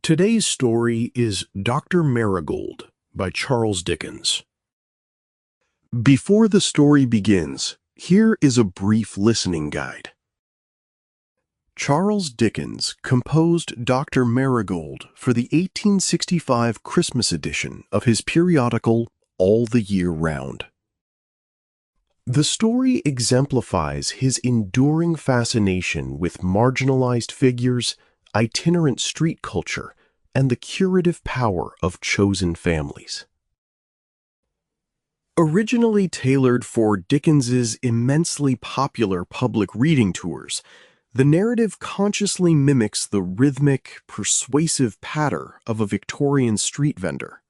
Today's story is Doctor Marigold by Charles Dickens. Before the story begins, here is a brief listening guide. Charles Dickens composed Doctor Marigold for the 1865 Christmas edition of his periodical All the Year Round. The story exemplifies his enduring fascination with marginalized figures, itinerant street culture, and the curative power of chosen families. Originally tailored for Dickens's immensely popular public reading tours, the narrative consciously mimics the rhythmic, persuasive patter of a Victorian street vendor.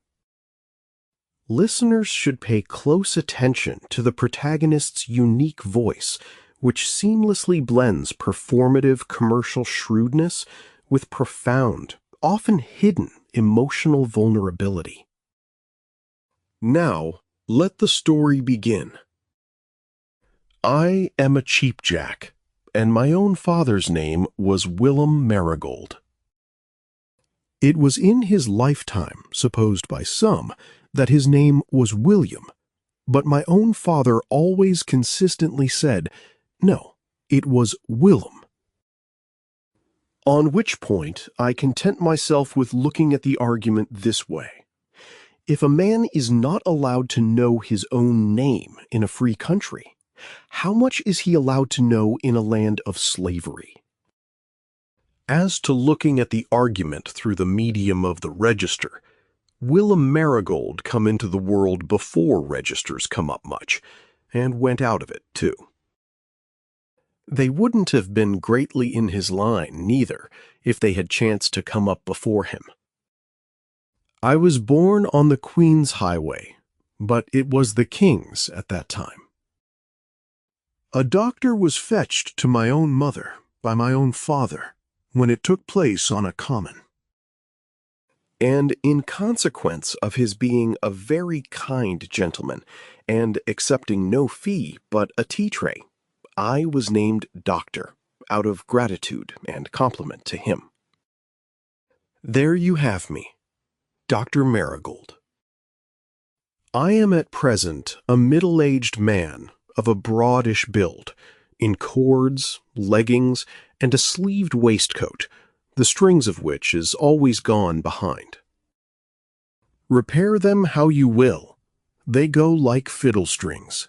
Listeners should pay close attention to the protagonist's unique voice, which seamlessly blends performative commercial shrewdness with profound, often hidden emotional vulnerability. Now, let the story begin. I am a cheapjack, and my own father's name was Willem Marigold. It was in his lifetime, supposed by some, that his name was William, but my own father always consistently said, no, it was Willem. On which point I content myself with looking at the argument this way. If a man is not allowed to know his own name in a free country, how much is he allowed to know in a land of slavery? As to looking at the argument through the medium of the register, Willem Marigold come into the world before registers come up much, and went out of it, too. They wouldn't have been greatly in his line, neither, if they had chanced to come up before him. I was born on the Queen's Highway, but it was the King's at that time. A doctor was fetched to my own mother by my own father when it took place on a common. And in consequence of his being a very kind gentleman, and accepting no fee but a tea tray, I was named Doctor, out of gratitude and compliment to him. There you have me, Dr. Marigold. I am at present a middle-aged man of a broadish build, in cords, leggings, and a sleeved waistcoat, the strings of which is always gone behind. Repair them how you will, they go like fiddle strings.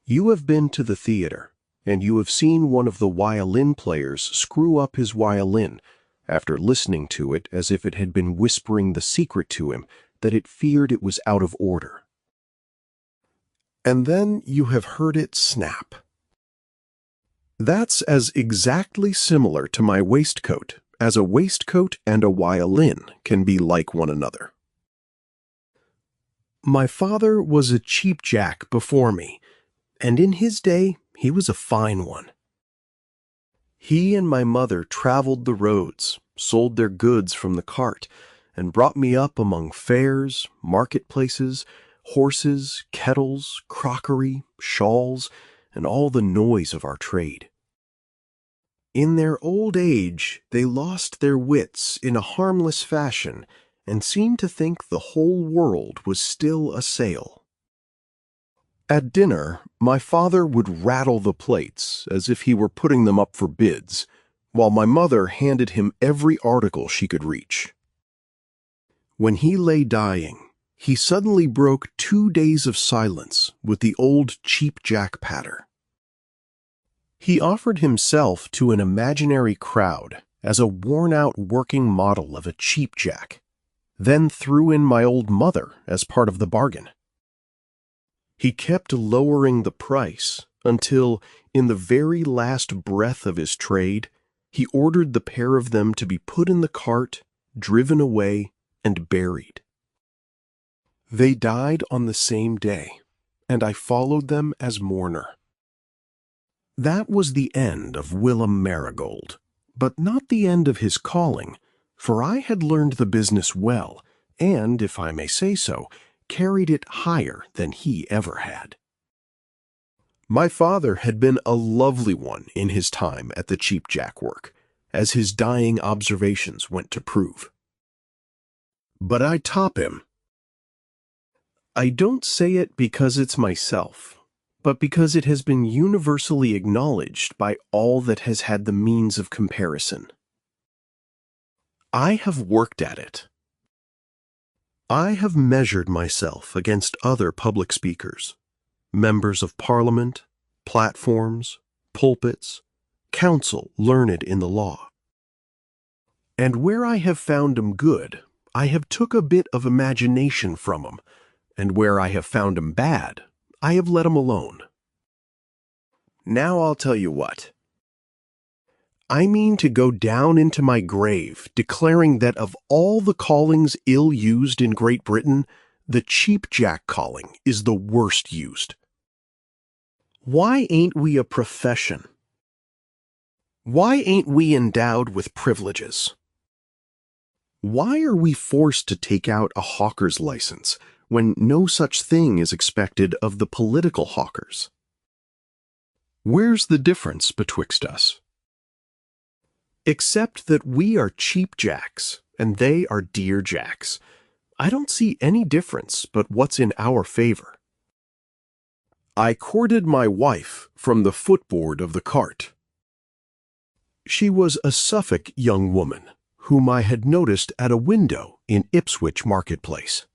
You have been to the theater, and you have seen one of the violin players screw up his violin after listening to it as if it had been whispering the secret to him that it feared it was out of order. And then you have heard it snap. That's as exactly similar to my waistcoat as a waistcoat and a violin can be like one another. My father was a cheapjack before me, and in his day he was a fine one. He and my mother traveled the roads, sold their goods from the cart, and brought me up among fairs, marketplaces, horses, kettles, crockery, shawls, and all the noise of our trade. In their old age, they lost their wits in a harmless fashion and seemed to think the whole world was still a sale. At dinner, my father would rattle the plates as if he were putting them up for bids, while my mother handed him every article she could reach. When he lay dying, he suddenly broke 2 days of silence with the old cheapjack patter. He offered himself to an imaginary crowd as a worn-out working model of a cheapjack, then threw in my old mother as part of the bargain. He kept lowering the price until, in the very last breath of his trade, he ordered the pair of them to be put in the cart, driven away, and buried. They died on the same day, and I followed them as mourner. That was the end of Willem Marigold, but not the end of his calling, for I had learned the business well, and, if I may say so, carried it higher than he ever had. My father had been a lovely one in his time at the cheapjack work, as his dying observations went to prove. But I top him. I don't say it because it's myself, but because it has been universally acknowledged by all that has had the means of comparison. I have worked at it. I have measured myself against other public speakers, members of parliament, platforms, pulpits, counsel learned in the law. And where I have found 'em good, I have took a bit of imagination from 'em, and where I have found 'em bad, I have let 'em alone. Now I'll tell you what. I mean to go down into my grave declaring that of all the callings ill-used in Great Britain, the cheap-jack calling is the worst used. Why ain't we a profession? Why ain't we endowed with privileges? Why are we forced to take out a hawker's license when no such thing is expected of the political hawkers? Where's the difference betwixt us? Except that we are cheap-jacks and they are dear-jacks. I don't see any difference but what's in our favor. I courted my wife from the footboard of the cart. She was a Suffolk young woman, whom I had noticed at a window in Ipswich marketplace.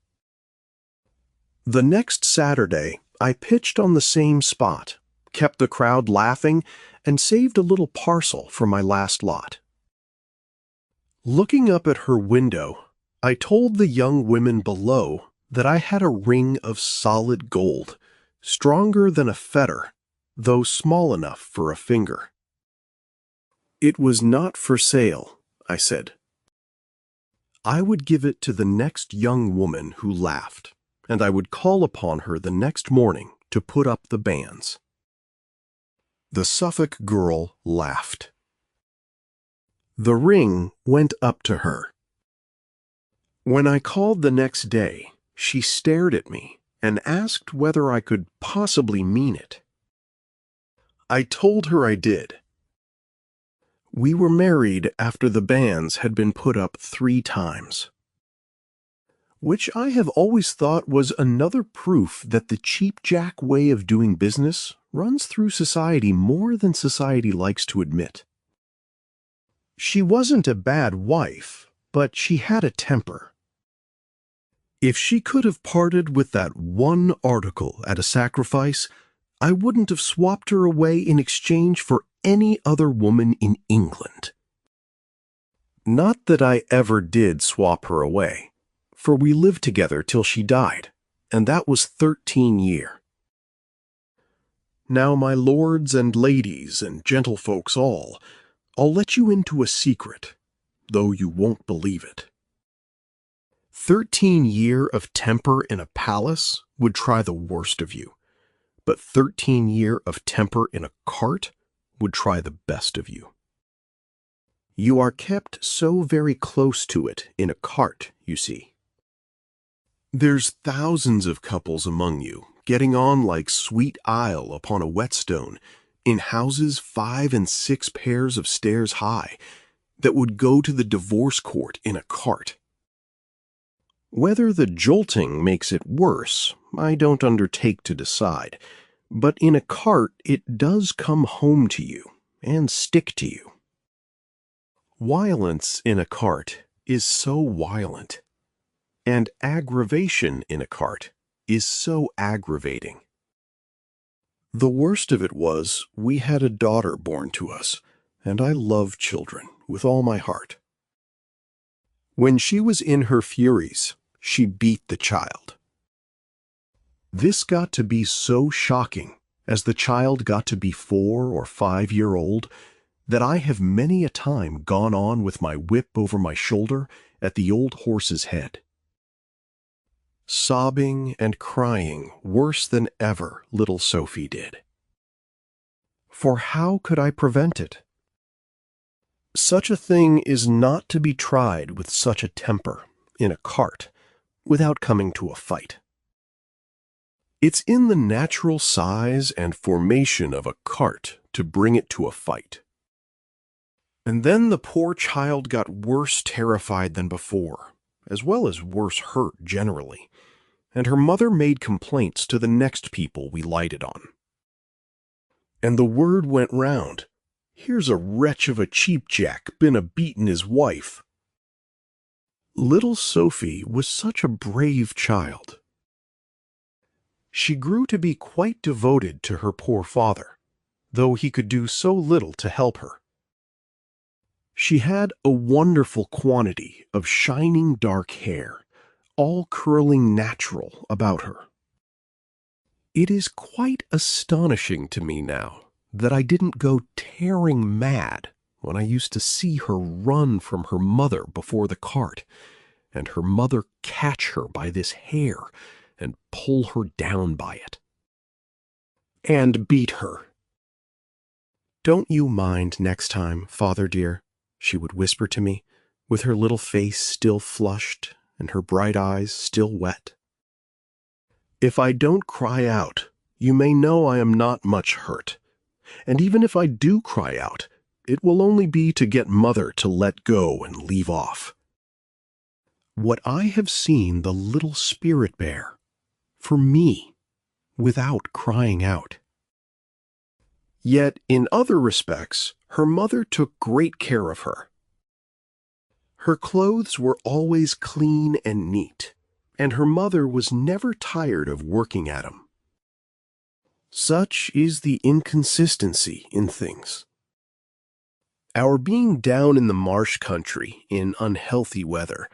The next Saturday, I pitched on the same spot, kept the crowd laughing, and saved a little parcel for my last lot. Looking up at her window, I told the young women below that I had a ring of solid gold, stronger than a fetter, though small enough for a finger. It was not for sale, I said. I would give it to the next young woman who laughed, and I would call upon her the next morning to put up the banns. The Suffolk girl laughed. The ring went up to her. When I called the next day, she stared at me and asked whether I could possibly mean it. I told her I did. We were married after the banns had been put up 3 times. Which I have always thought was another proof that the cheap-jack way of doing business runs through society more than society likes to admit. She wasn't a bad wife, but she had a temper. If she could have parted with that one article at a sacrifice, I wouldn't have swapped her away in exchange for any other woman in England. Not that I ever did swap her away, for we lived together till she died, and that was 13 year. Now, my lords and ladies and gentlefolks all, I'll let you into a secret, though you won't believe it. 13 year of temper in a palace would try the worst of you, but 13 year of temper in a cart would try the best of you. You are kept so very close to it in a cart, you see. There's thousands of couples among you getting on like sweet isle upon a whetstone in houses 5 and 6 pairs of stairs high that would go to the divorce court in a cart. Whether the jolting makes it worse, I don't undertake to decide, but in a cart it does come home to you and stick to you. Violence in a cart is so violent, and aggravation in a cart is so aggravating. The worst of it was we had a daughter born to us, and I love children with all my heart. When she was in her furies, she beat the child. This got to be so shocking as the child got to be 4 or 5 year old that I have many a time gone on with my whip over my shoulder at the old horse's head. Sobbing and crying worse than ever little Sophie did. For how could I prevent it? Such a thing is not to be tried with such a temper, in a cart, without coming to a fight. It's in the natural size and formation of a cart to bring it to a fight. And then the poor child got worse terrified than before, as well as worse hurt generally, and her mother made complaints to the next people we lighted on. And the word went round, "Here's a wretch of a cheapjack been a-beatin' his wife." Little Sophie was such a brave child. She grew to be quite devoted to her poor father, though he could do so little to help her. She had a wonderful quantity of shining dark hair, all curling natural about her. It is quite astonishing to me now that I didn't go tearing mad when I used to see her run from her mother before the cart, and her mother catch her by this hair and pull her down by it. And beat her. "Don't you mind next time, father dear," she would whisper to me, with her little face still flushed and her bright eyes still wet. "If I don't cry out, you may know I am not much hurt. And even if I do cry out, it will only be to get mother to let go and leave off. What I have seen the little spirit bear, for me, without crying out." Yet, in other respects, her mother took great care of her. Her clothes were always clean and neat, and her mother was never tired of working at 'em. Such is the inconsistency in things. Our being down in the marsh country in unhealthy weather,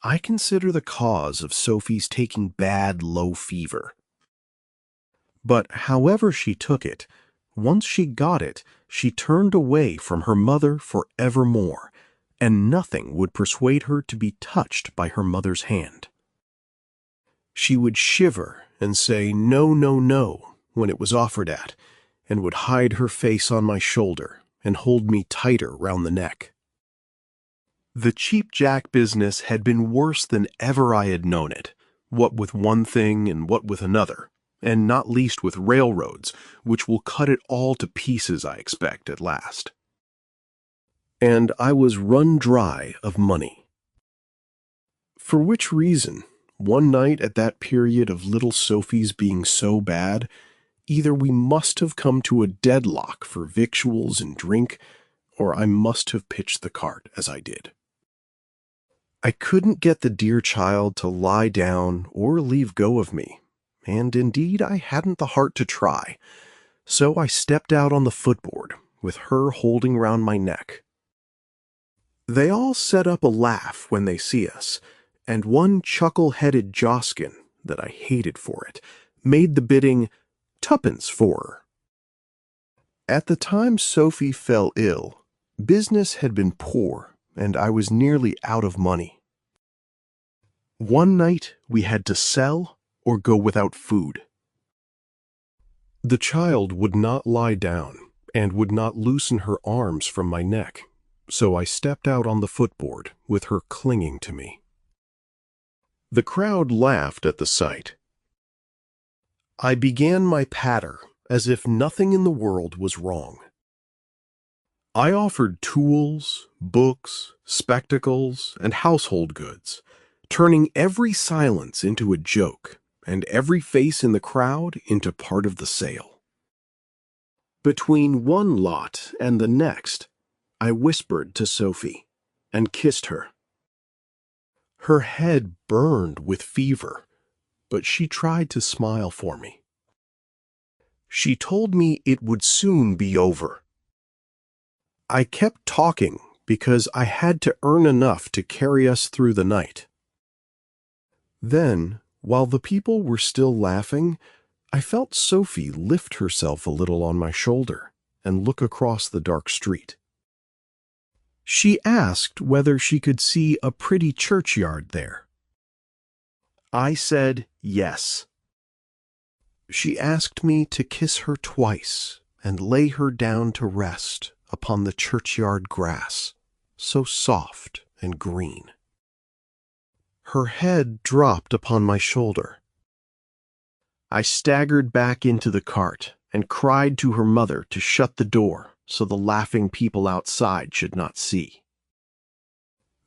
I consider the cause of Sophie's taking bad low fever. But however she took it, once she got it, she turned away from her mother for evermore, and nothing would persuade her to be touched by her mother's hand. She would shiver and say no, no, no when it was offered at, and would hide her face on my shoulder and hold me tighter round the neck. The cheap-jack business had been worse than ever I had known it, what with one thing and what with another, and not least with railroads, which will cut it all to pieces, I expect, at last. And I was run dry of money. For which reason, one night at that period of little Sophie's being so bad, either we must have come to a deadlock for victuals and drink, or I must have pitched the cart as I did. I couldn't get the dear child to lie down or leave go of me, and indeed I hadn't the heart to try, so I stepped out on the footboard, with her holding round my neck. They all set up a laugh when they see us, and one chuckle-headed Joskin, that I hated for it, made the bidding 2pence for her. At the time Sophie fell ill, business had been poor, and I was nearly out of money. One night we had to sell or go without food. The child would not lie down and would not loosen her arms from my neck, so I stepped out on the footboard with her clinging to me. The crowd laughed at the sight. I began my patter as if nothing in the world was wrong. I offered tools, books, spectacles, and household goods, turning every silence into a joke and every face in the crowd into part of the sale. Between one lot and the next, I whispered to Sophie and kissed her. Her head burned with fever, but she tried to smile for me. She told me it would soon be over. I kept talking because I had to earn enough to carry us through the night. Then, while the people were still laughing, I felt Sophie lift herself a little on my shoulder and look across the dark street. She asked whether she could see a pretty churchyard there. I said yes. She asked me to kiss her twice and lay her down to rest upon the churchyard grass, so soft and green. Her head dropped upon my shoulder. I staggered back into the cart and cried to her mother to shut the door so the laughing people outside should not see.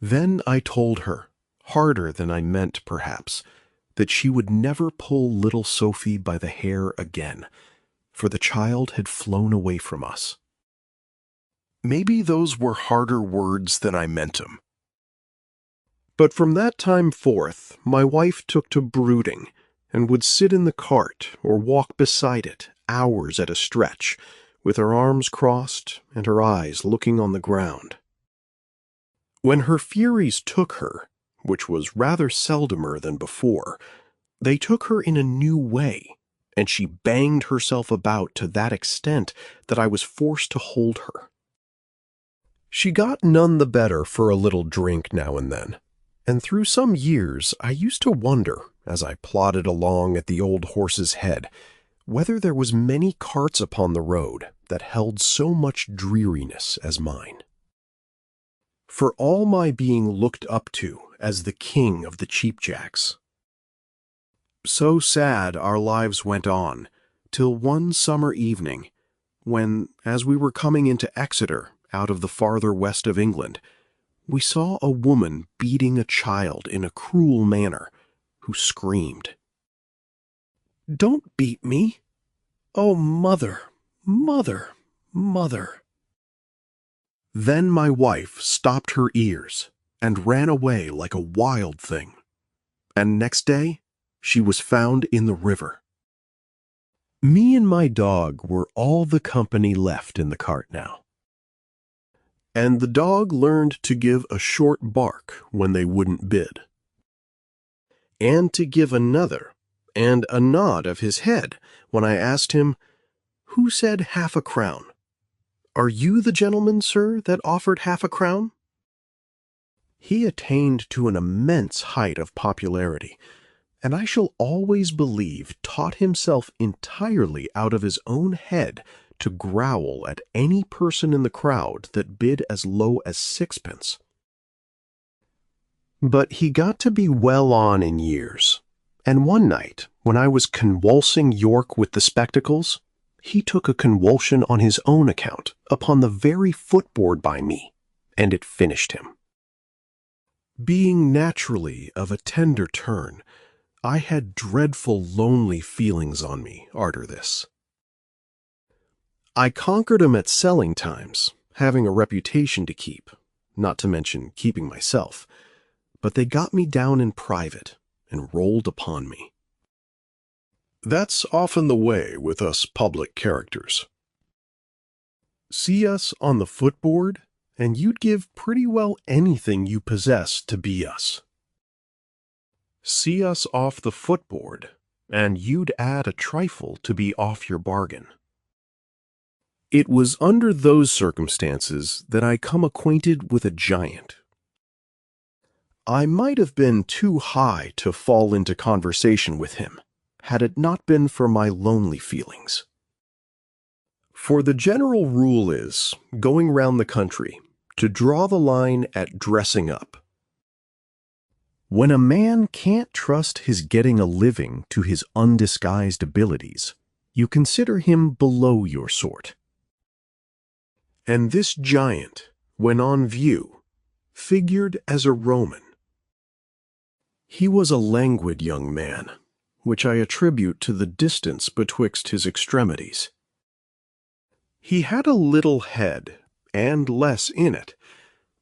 Then I told her, harder than I meant perhaps, that she would never pull little Sophie by the hair again, for the child had flown away from us. Maybe those were harder words than I meant 'em. But from that time forth, my wife took to brooding, and would sit in the cart or walk beside it hours at a stretch, with her arms crossed and her eyes looking on the ground. When her furies took her, which was rather seldomer than before, they took her in a new way, and she banged herself about to that extent that I was forced to hold her. She got none the better for a little drink now and then, and through some years I used to wonder, as I plodded along at the old horse's head, whether there was many carts upon the road that held so much dreariness as mine. For all my being looked up to as the king of the cheapjacks. So sad our lives went on, till one summer evening, when, as we were coming into Exeter out of the farther west of England, we saw a woman beating a child in a cruel manner, who screamed, "Don't beat me! Oh, mother, mother, mother!" Then my wife stopped her ears and ran away like a wild thing, and next day she was found in the river. Me and my dog were all the company left in the cart now. And the dog learned to give a short bark when they wouldn't bid, and to give another and a nod of his head when I asked him, "Who said 1/2 crown? Are you the gentleman, sir, that offered 1/2 crown?" He attained to an immense height of popularity, and I shall always believe taught himself entirely out of his own head to growl at any person in the crowd that bid as low as 6pence. But he got to be well on in years, and one night, when I was convulsing York with the spectacles, he took a convulsion on his own account upon the very footboard by me, and it finished him. Being naturally of a tender turn, I had dreadful lonely feelings on me arter this. I conquered 'em at selling times, having a reputation to keep, not to mention keeping myself, but they got me down in private and rolled upon me. That's often the way with us public characters. See us on the footboard, and you'd give pretty well anything you possess to be us. See us off the footboard, and you'd add a trifle to be off your bargain. It was under those circumstances that I come acquainted with a giant. I might have been too high to fall into conversation with him, had it not been for my lonely feelings. For the general rule is, going round the country, to draw the line at dressing up. When a man can't trust his getting a living to his undisguised abilities, you consider him below your sort. And this giant, when on view, figured as a Roman. He was a languid young man, which I attribute to the distance betwixt his extremities. He had a little head, and less in it.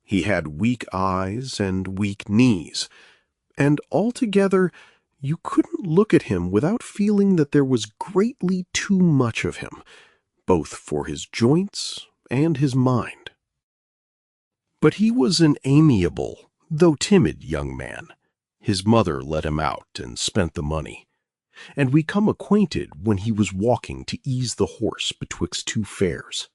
He had weak eyes and weak knees, and altogether you couldn't look at him without feeling that there was greatly too much of him, both for his joints and his mind. But he was an amiable, though timid young man. His mother let him out and spent the money, and we come acquainted when he was walking to ease the horse betwixt two fairs.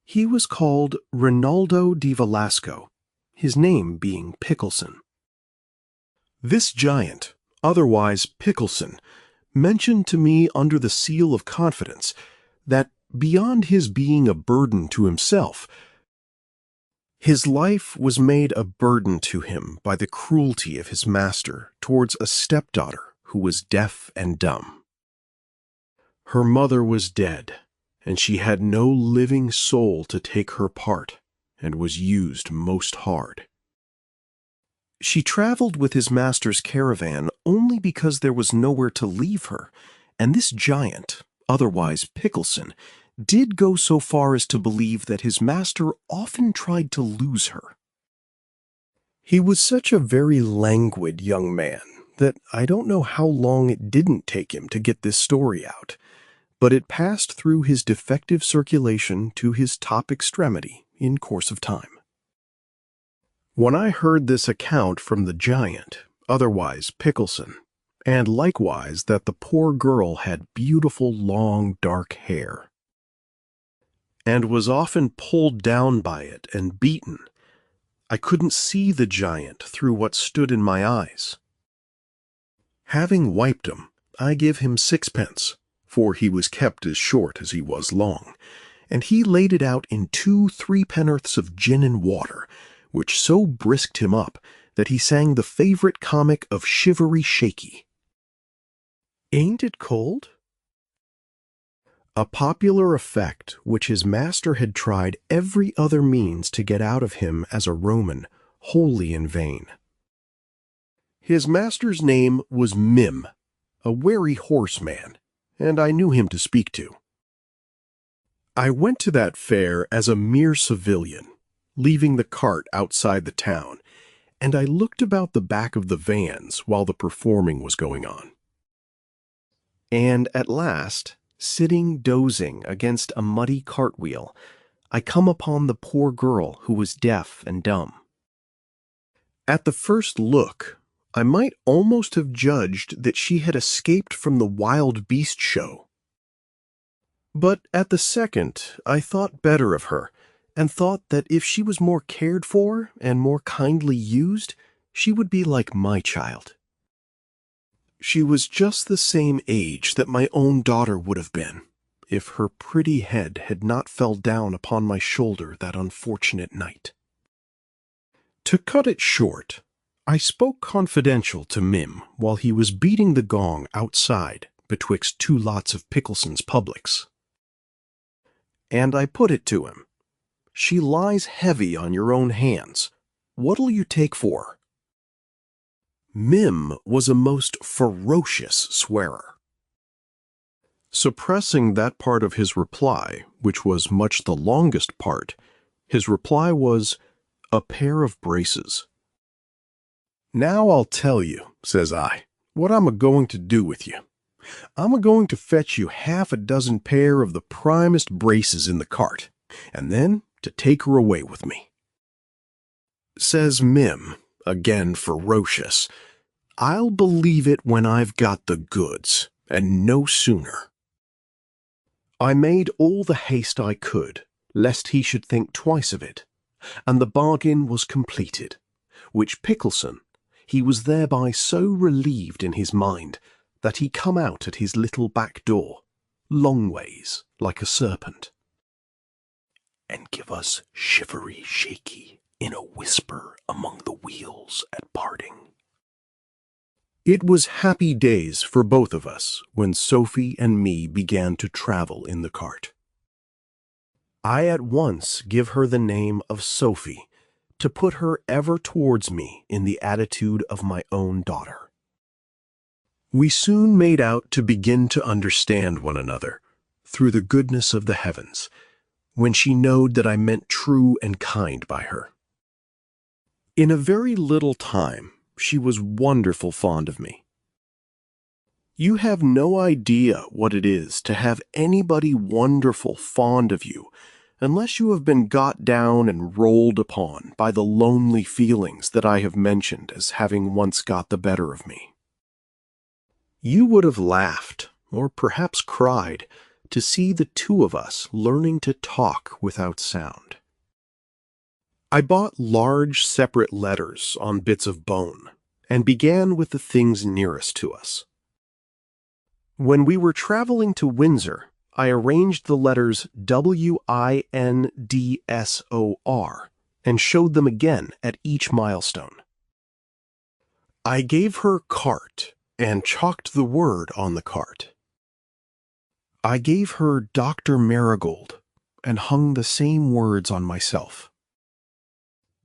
He was called Rinaldo di Velasco, his name being Pickleson. This giant, otherwise Pickleson, mentioned to me under the seal of confidence that, beyond his being a burden to himself, his life was made a burden to him by the cruelty of his master towards a stepdaughter who was deaf and dumb. Her mother was dead, and she had no living soul to take her part, and was used most hard. She traveled with his master's caravan only because there was nowhere to leave her, and this giant, otherwise Pickleson, did go so far as to believe that his master often tried to lose her. He was such a very languid young man that I don't know how long it didn't take him to get this story out, but it passed through his defective circulation to his top extremity in course of time. When I heard this account from the giant, otherwise Pickleson, and likewise that the poor girl had beautiful long dark hair, and was often pulled down by it and beaten, I couldn't see the giant through what stood in my eyes. Having wiped him, I give him 6pence, for he was kept as short as he was long, and he laid it out in 2 3-pen'orths of gin and water, which so brisked him up that he sang the favorite comic of Shivery Shaky. Ain't it cold? A popular effect which his master had tried every other means to get out of him as a Roman, wholly in vain. His master's name was Mim, a wary horseman, and I knew him to speak to. I went to that fair as a mere civilian, leaving the cart outside the town, and I looked about the back of the vans while the performing was going on. And at last, sitting dozing against a muddy cartwheel, I come upon the poor girl who was deaf and dumb. At the first look, I might almost have judged that she had escaped from the wild beast show. But at the second, I thought better of her, and thought that if she was more cared for and more kindly used, she would be like my child. She was just the same age that my own daughter would have been, if her pretty head had not fell down upon my shoulder that unfortunate night. To cut it short, I spoke confidential to Mim while he was beating the gong outside betwixt 2 lots of Pickleson's publics. And I put it to him, "She lies heavy on your own hands. What'll you take for her?" Mim was a most ferocious swearer. Suppressing that part of his reply, which was much the longest part, his reply was, "A pair of braces." "Now I'll tell you," says I, "what I'm a-going to do with you. I'm a-going to fetch you 6 pair of the primest braces in the cart, and then to take her away with me." Says Mim, again ferocious, "I'll believe it when I've got the goods, and no sooner." I made all the haste I could, lest he should think twice of it, and the bargain was completed, which Pickleson, he was thereby so relieved in his mind that he come out at his little back door, long ways like a serpent, and give us Shivery Shaky in a whisper among the wheels at parting. It was happy days for both of us when Sophie and me began to travel in the cart. I at once give her the name of Sophie, to put her ever towards me in the attitude of my own daughter. We soon made out to begin to understand one another, through the goodness of the heavens, when she knowed that I meant true and kind by her. In a very little time, she was wonderful fond of me. You have no idea what it is to have anybody wonderful fond of you, unless you have been got down and rolled upon by the lonely feelings that I have mentioned as having once got the better of me. You would have laughed, or perhaps cried, to see the 2 of us learning to talk without sound. I bought large separate letters on bits of bone, and began with the things nearest to us. When we were traveling to Windsor, I arranged the letters WINDSOR and showed them again at each milestone. I gave her cart and chalked the word on the cart. I gave her Doctor Marigold and hung the same words on myself.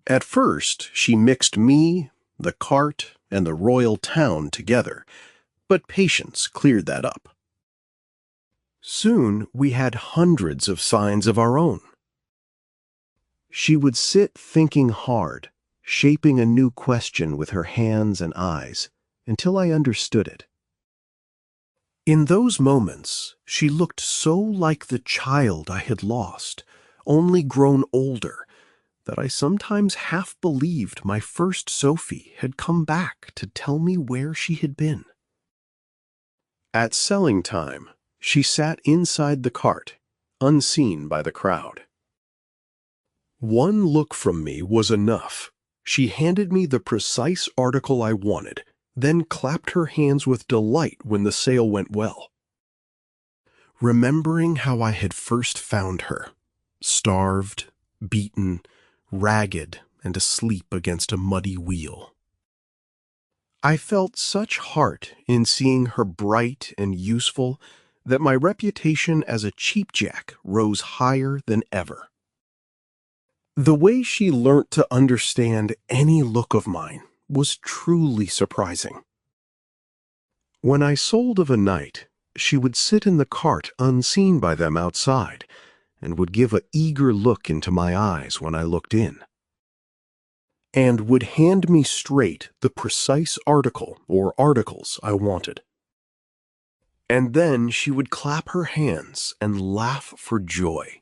At first, she mixed me, the cart, and the royal town together, but patience cleared that up. Soon we had hundreds of signs of our own. She would sit thinking hard, shaping a new question with her hands and eyes, until I understood it. In those moments, she looked so like the child I had lost, only grown older, that I sometimes half believed my first Sophie had come back to tell me where she had been. At selling time, she sat inside the cart, unseen by the crowd. One look from me was enough. She handed me the precise article I wanted, then clapped her hands with delight when the sale went well. Remembering how I had first found her, starved, beaten, ragged, and asleep against a muddy wheel, I felt such heart in seeing her bright and useful that my reputation as a cheapjack rose higher than ever. The way she learnt to understand any look of mine was truly surprising. When I sold of a night, she would sit in the cart unseen by them outside, and would give an eager look into my eyes when I looked in, and would hand me straight the precise article or articles I wanted. And then she would clap her hands and laugh for joy.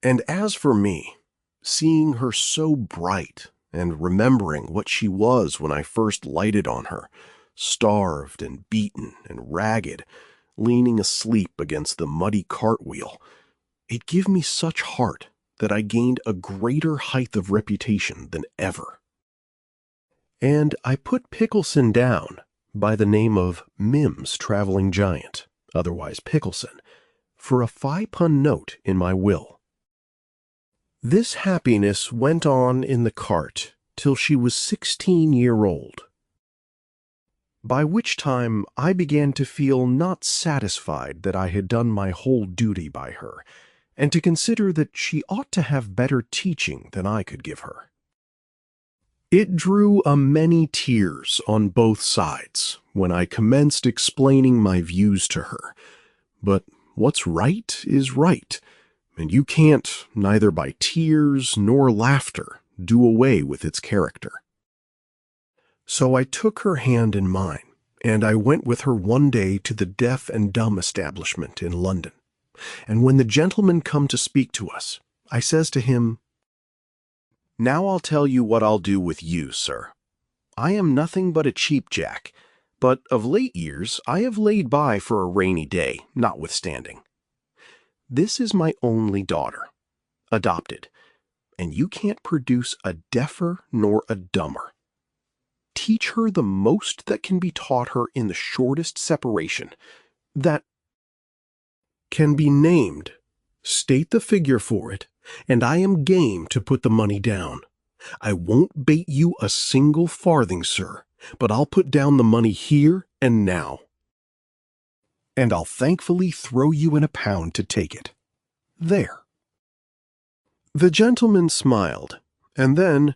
And as for me, seeing her so bright and remembering what she was when I first lighted on her, starved and beaten and ragged, leaning asleep against the muddy cartwheel, it gave me such heart that I gained a greater height of reputation than ever. And I put Pickleson down by the name of Mim's Traveling Giant, otherwise Pickleson, for a 5-pun note in my will. This happiness went on in the cart till she was 16-year-old, by which time I began to feel not satisfied that I had done my whole duty by her, and to consider that she ought to have better teaching than I could give her. It drew a many tears on both sides when I commenced explaining my views to her, but what's right is right, and you can't, neither by tears nor laughter, do away with its character. So I took her hand in mine, and I went with her one day to the deaf and dumb establishment in London. And when the gentleman come to speak to us, I says to him, "Now I'll tell you what I'll do with you, sir. I am nothing but a cheapjack, but of late years I have laid by for a rainy day, notwithstanding. This is my only daughter, adopted, and you can't produce a deafer nor a dumber. Teach her the most that can be taught her in the shortest separation, that can be named, state the figure for it, and I am game to put the money down. I won't bait you a single farthing, sir, but I'll put down the money here and now. And I'll thankfully throw you in a pound to take it. There." The gentleman smiled, and then,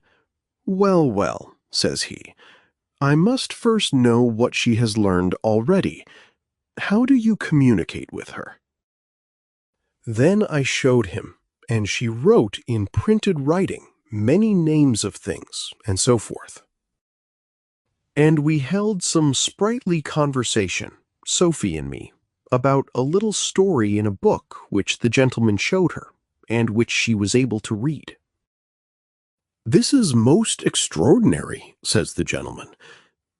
"Well, well," says he, "I must first know what she has learned already. How do you communicate with her?" Then I showed him, and she wrote in printed writing many names of things, and so forth. And we held some sprightly conversation, Sophie and me, about a little story in a book which the gentleman showed her, and which she was able to read. "This is most extraordinary," says the gentleman.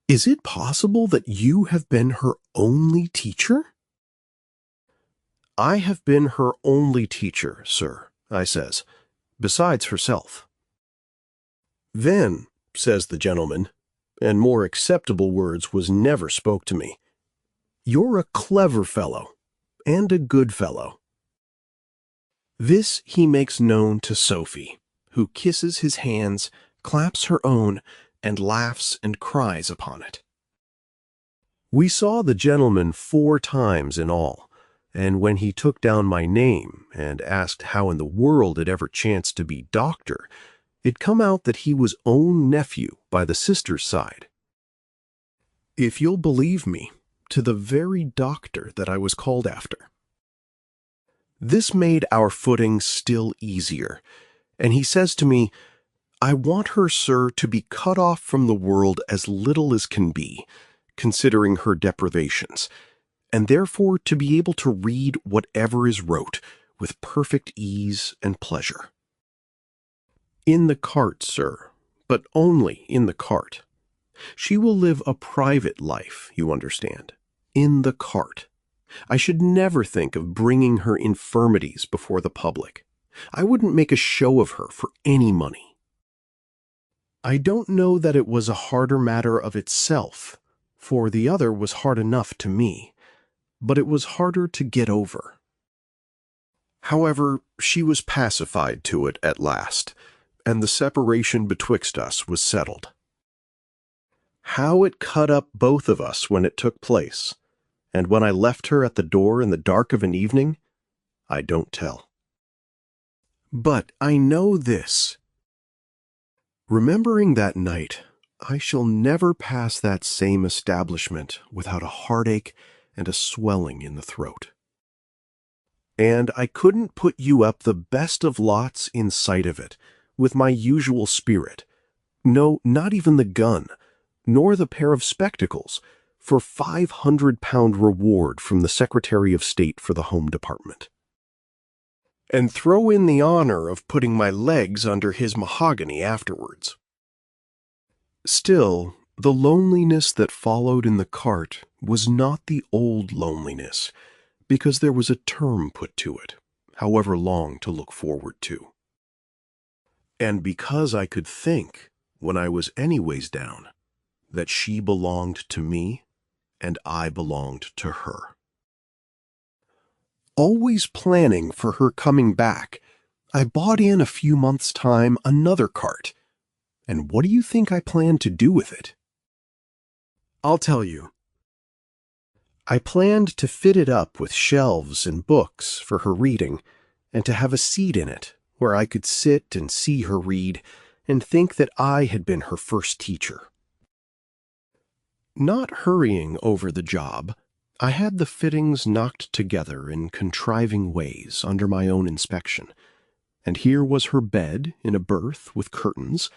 "Is it possible that you have been her only teacher?" "I have been her only teacher, sir," I says, "besides herself." "Then," says the gentleman, and more acceptable words was never spoke to me, "you're a clever fellow, and a good fellow." This he makes known to Sophie, who kisses his hands, claps her own, and laughs and cries upon it. We saw the gentleman 4 times in all, And when he took down my name and asked how in the world it ever chanced to be Doctor, it come out that he was own nephew by the sister's side. If you'll believe me, to the very doctor that I was called after. This made our footing still easier, and he says to me, "I want her, sir, to be cut off from the world as little as can be, considering her deprivations, and therefore to be able to read whatever is wrote with perfect ease and pleasure. In the cart, sir, but only in the cart. She will live a private life, you understand, in the cart. I should never think of bringing her infirmities before the public. I wouldn't make a show of her for any money." I don't know that it was a harder matter of itself, for the other was hard enough to me, but it was harder to get over. However, she was pacified to it at last, and the separation betwixt us was settled. How it cut up both of us when it took place, and when I left her at the door in the dark of an evening, I don't tell. But I know this. Remembering that night, I shall never pass that same establishment without a heartache and a swelling in the throat. And I couldn't put you up the best of lots in sight of it, with my usual spirit. No, not even the gun, nor the pair of spectacles, for £500 reward from the Secretary of State for the Home Department. And throw in the honor of putting my legs under his mahogany afterwards. Still, the loneliness that followed in the cart was not the old loneliness, because there was a term put to it, however long to look forward to. And because I could think, when I was anyways down, that she belonged to me, and I belonged to her. Always planning for her coming back, I bought in a few months' time another cart. And what do you think I planned to do with it? I'll tell you. I planned to fit it up with shelves and books for her reading, and to have a seat in it where I could sit and see her read and think that I had been her first teacher. Not hurrying over the job, I had the fittings knocked together in contriving ways under my own inspection, and here was her bed in a berth with curtains,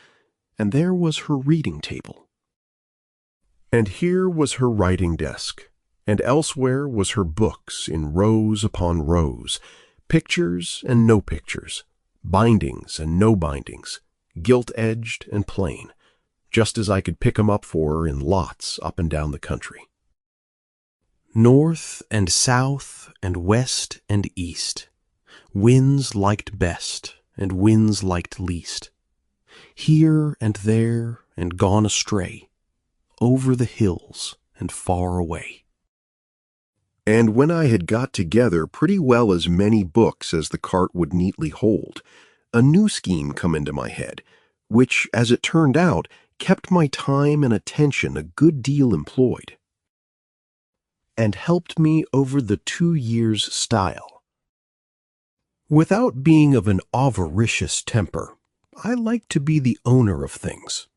and there was her reading table. And here was her writing desk, and elsewhere was her books in rows upon rows, pictures and no pictures, bindings and no bindings, gilt-edged and plain, just as I could pick 'em up for her in lots up and down the country. North and south and west and east, winds liked best and winds liked least, here and there and gone astray, over the hills and far away. And when I had got together pretty well as many books as the cart would neatly hold, a new scheme come into my head, which, as it turned out, kept my time and attention a good deal employed, and helped me over the 2 years' style. Without being of an avaricious temper, I like to be the owner of things.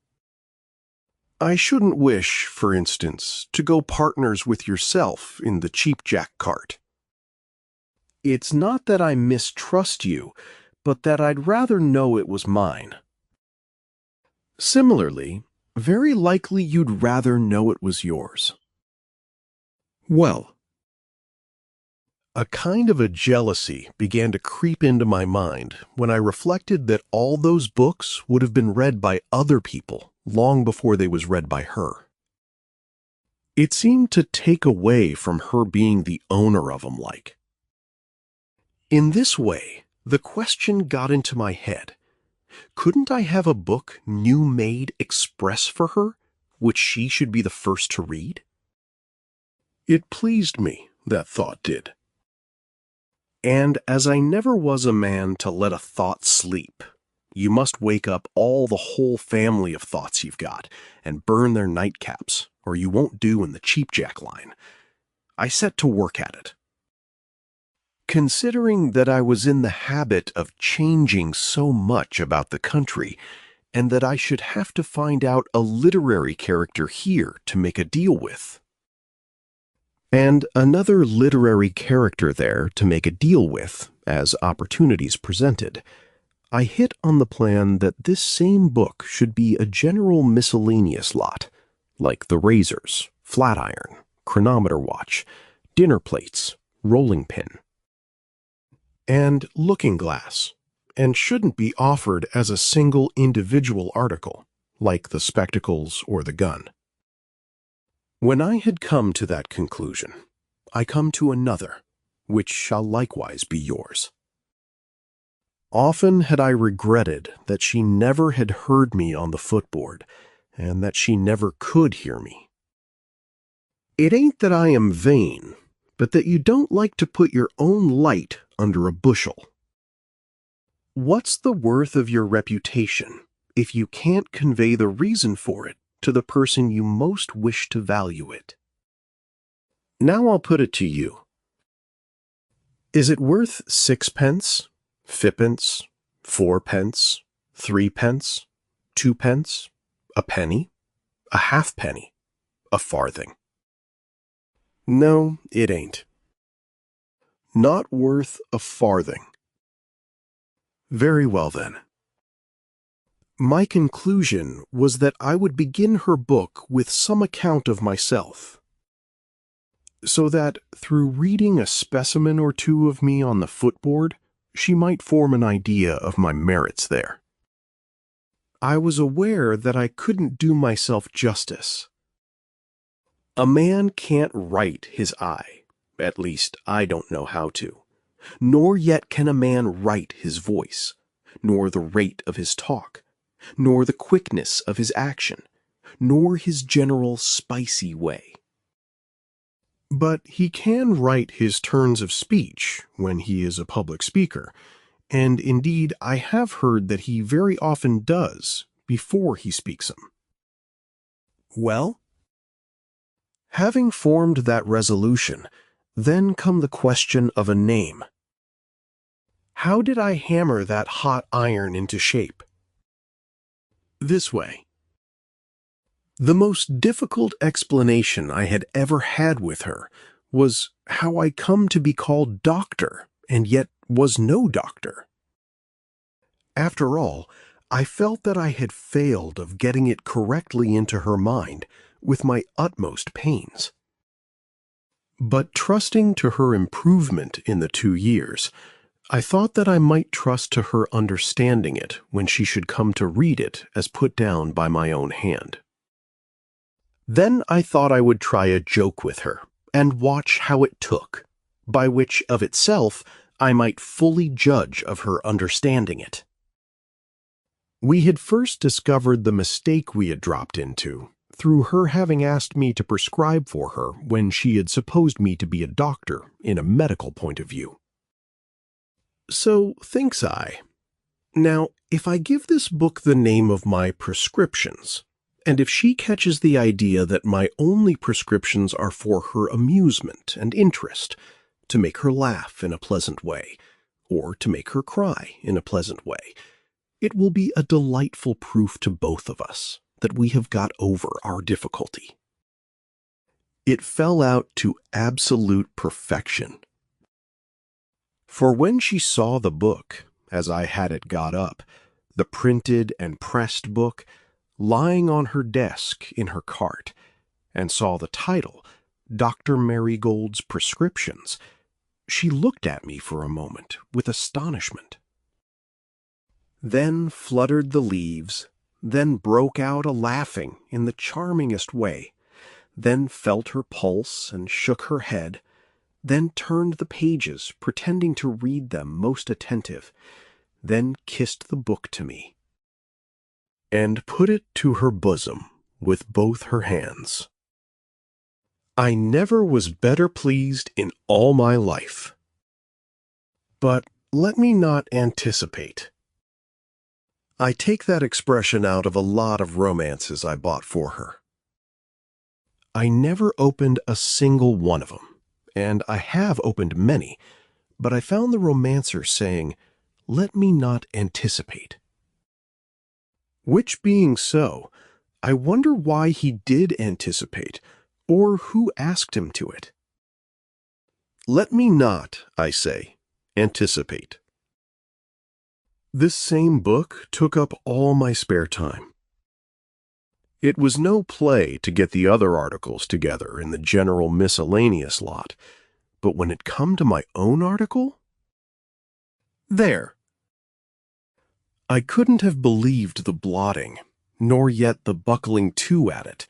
I shouldn't wish, for instance, to go partners with yourself in the cheapjack cart. It's not that I mistrust you, but that I'd rather know it was mine. Similarly, very likely you'd rather know it was yours. Well, a kind of a jealousy began to creep into my mind when I reflected that all those books would have been read by other people long before they was read by her. It seemed to take away from her being the owner of 'em like. In this way, the question got into my head, couldn't I have a book new made express for her, which she should be the first to read? It pleased me, that thought did. And as I never was a man to let a thought sleep, you must wake up all the whole family of thoughts you've got and burn their nightcaps, or you won't do in the cheapjack line. I set to work at it. Considering that I was in the habit of changing so much about the country, and that I should have to find out a literary character here to make a deal with, and another literary character there to make a deal with as opportunities presented, I hit on the plan that this same book should be a general miscellaneous lot, like the razors, flat iron, chronometer watch, dinner plates, rolling pin, and looking glass, and shouldn't be offered as a single individual article, like the spectacles or the gun. When I had come to that conclusion, I come to another, which shall likewise be yours. Often had I regretted that she never had heard me on the footboard, and that she never could hear me. It ain't that I am vain, but that you don't like to put your own light under a bushel. What's the worth of your reputation if you can't convey the reason for it to the person you most wish to value it? Now I'll put it to you. Is it worth 6 pence, fippence, 4 pence, 3 pence, 2 pence, a penny, a halfpenny, a farthing? No, it ain't. Not worth a farthing. Very well then. My conclusion was that I would begin her book with some account of myself, so that through reading a specimen or two of me on the footboard, she might form an idea of my merits there. I was aware that I couldn't do myself justice. A man can't write his eye, at least I don't know how to, nor yet can a man write his voice, nor the rate of his talk, nor the quickness of his action, nor his general spicy way. But he can write his turns of speech when he is a public speaker, and indeed I have heard that he very often does before he speaks them. Well, having formed that resolution, then come the question of a name. How did I hammer that hot iron into shape? This way. The most difficult explanation I had ever had with her was how I come to be called doctor and yet was no doctor. After all, I felt that I had failed of getting it correctly into her mind with my utmost pains. But trusting to her improvement in the 2 years, I thought that I might trust to her understanding it when she should come to read it as put down by my own hand. Then I thought I would try a joke with her, and watch how it took, by which of itself I might fully judge of her understanding it. We had first discovered the mistake we had dropped into through her having asked me to prescribe for her when she had supposed me to be a doctor in a medical point of view. So, thinks I, now, if I give this book the name of my prescriptions, and if she catches the idea that my only prescriptions are for her amusement and interest, to make her laugh in a pleasant way, or to make her cry in a pleasant way, it will be a delightful proof to both of us that we have got over our difficulty. It fell out to absolute perfection. For when she saw the book, as I had it got up, the printed and pressed book, lying on her desk in her cart, and saw the title, Doctor Marigold's Prescriptions, she looked at me for a moment with astonishment. Then fluttered the leaves, then broke out a-laughing in the charmingest way, then felt her pulse and shook her head, then turned the pages, pretending to read them most attentive, then kissed the book to me, and put it to her bosom with both her hands. I never was better pleased in all my life. But let me not anticipate. I take that expression out of a lot of romances I bought for her. I never opened a single one of them, and I have opened many, but I found the romancer saying, "Let me not anticipate." Which being so, I wonder why he did anticipate, or who asked him to it. Let me not, I say, anticipate. This same book took up all my spare time. It was no play to get the other articles together in the general miscellaneous lot, but when it come to my own article? There. I couldn't have believed the blotting, nor yet the buckling to at it,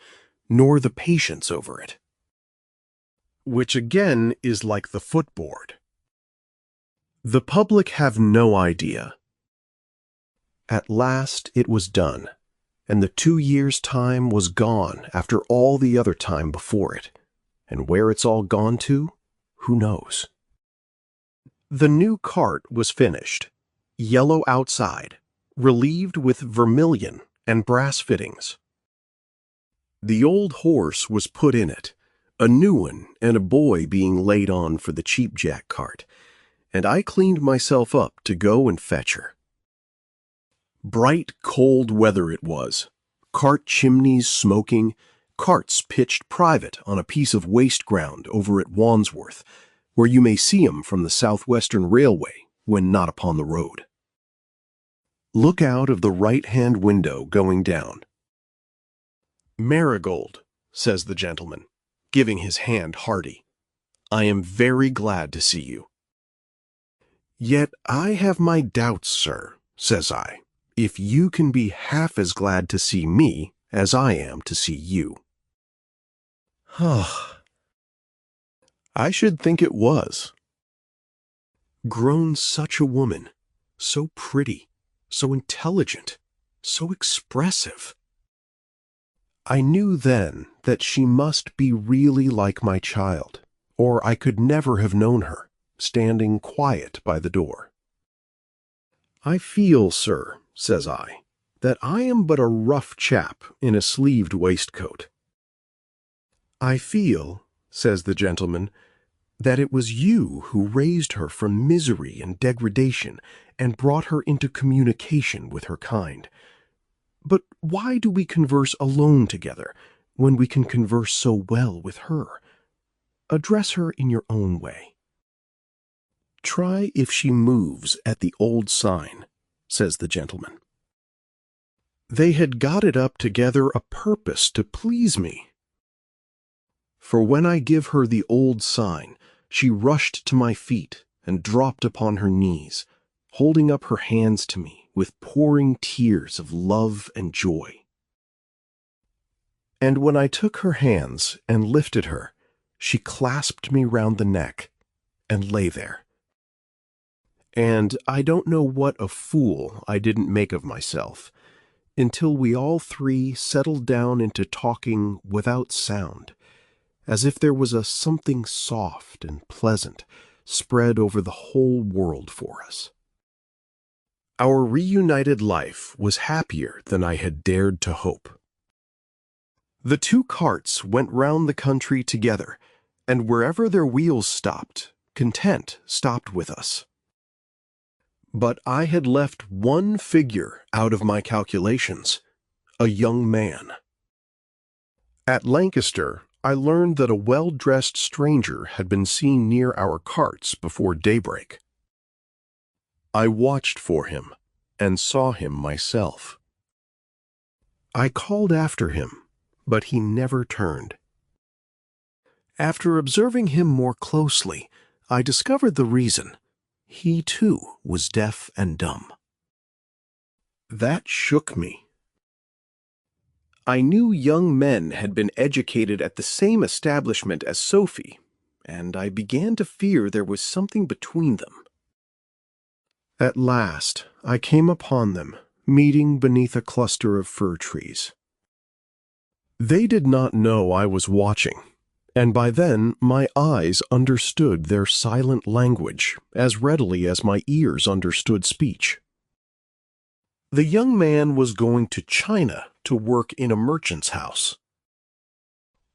nor the patience over it. Which again is like the footboard. The public have no idea. At last it was done, and the 2 years' time was gone after all the other time before it, and where it's all gone to, who knows? The new cart was finished, yellow outside, relieved with vermilion and brass fittings. The old horse was put in it, a new one and a boy being laid on for the cheapjack cart, and I cleaned myself up to go and fetch her. Bright, cold weather it was, cart chimneys smoking, carts pitched private on a piece of waste ground over at Wandsworth, where you may see 'em from the Southwestern Railway when not upon the road. Look out of the right-hand window going down. "Marigold," says the gentleman, giving his hand hearty, "I am very glad to see you." "Yet I have my doubts, sir," says I, "if you can be half as glad to see me as I am to see you." I should think it was. Grown such a woman, so pretty, so intelligent, so expressive. I knew then that she must be really like my child, or I could never have known her, standing quiet by the door. "I feel, sir," says I, "that I am but a rough chap in a sleeved waistcoat." "I feel," says the gentleman, "that it was you who raised her from misery and degradation and brought her into communication with her kind. But why do we converse alone together when we can converse so well with her? Address her in your own way." "Try if she moves at the old sign," says the gentleman. They had got it up together a purpose to please me. For when I give her the old sign, she rushed to my feet and dropped upon her knees, holding up her hands to me with pouring tears of love and joy. And when I took her hands and lifted her, she clasped me round the neck and lay there. And I don't know what a fool I didn't make of myself, until we all three settled down into talking without sound, as if there was a something soft and pleasant spread over the whole world for us. Our reunited life was happier than I had dared to hope. The 2 carts went round the country together, and wherever their wheels stopped, content stopped with us. But I had left one figure out of my calculations, a young man. At Lancaster, I learned that a well-dressed stranger had been seen near our carts before daybreak. I watched for him and saw him myself. I called after him, but he never turned. After observing him more closely, I discovered the reason. He, too, was deaf and dumb. That shook me. I knew young men had been educated at the same establishment as Sophie, and I began to fear there was something between them. At last I came upon them, meeting beneath a cluster of fir trees. They did not know I was watching, and by then my eyes understood their silent language as readily as my ears understood speech. The young man was going to China to work in a merchant's house.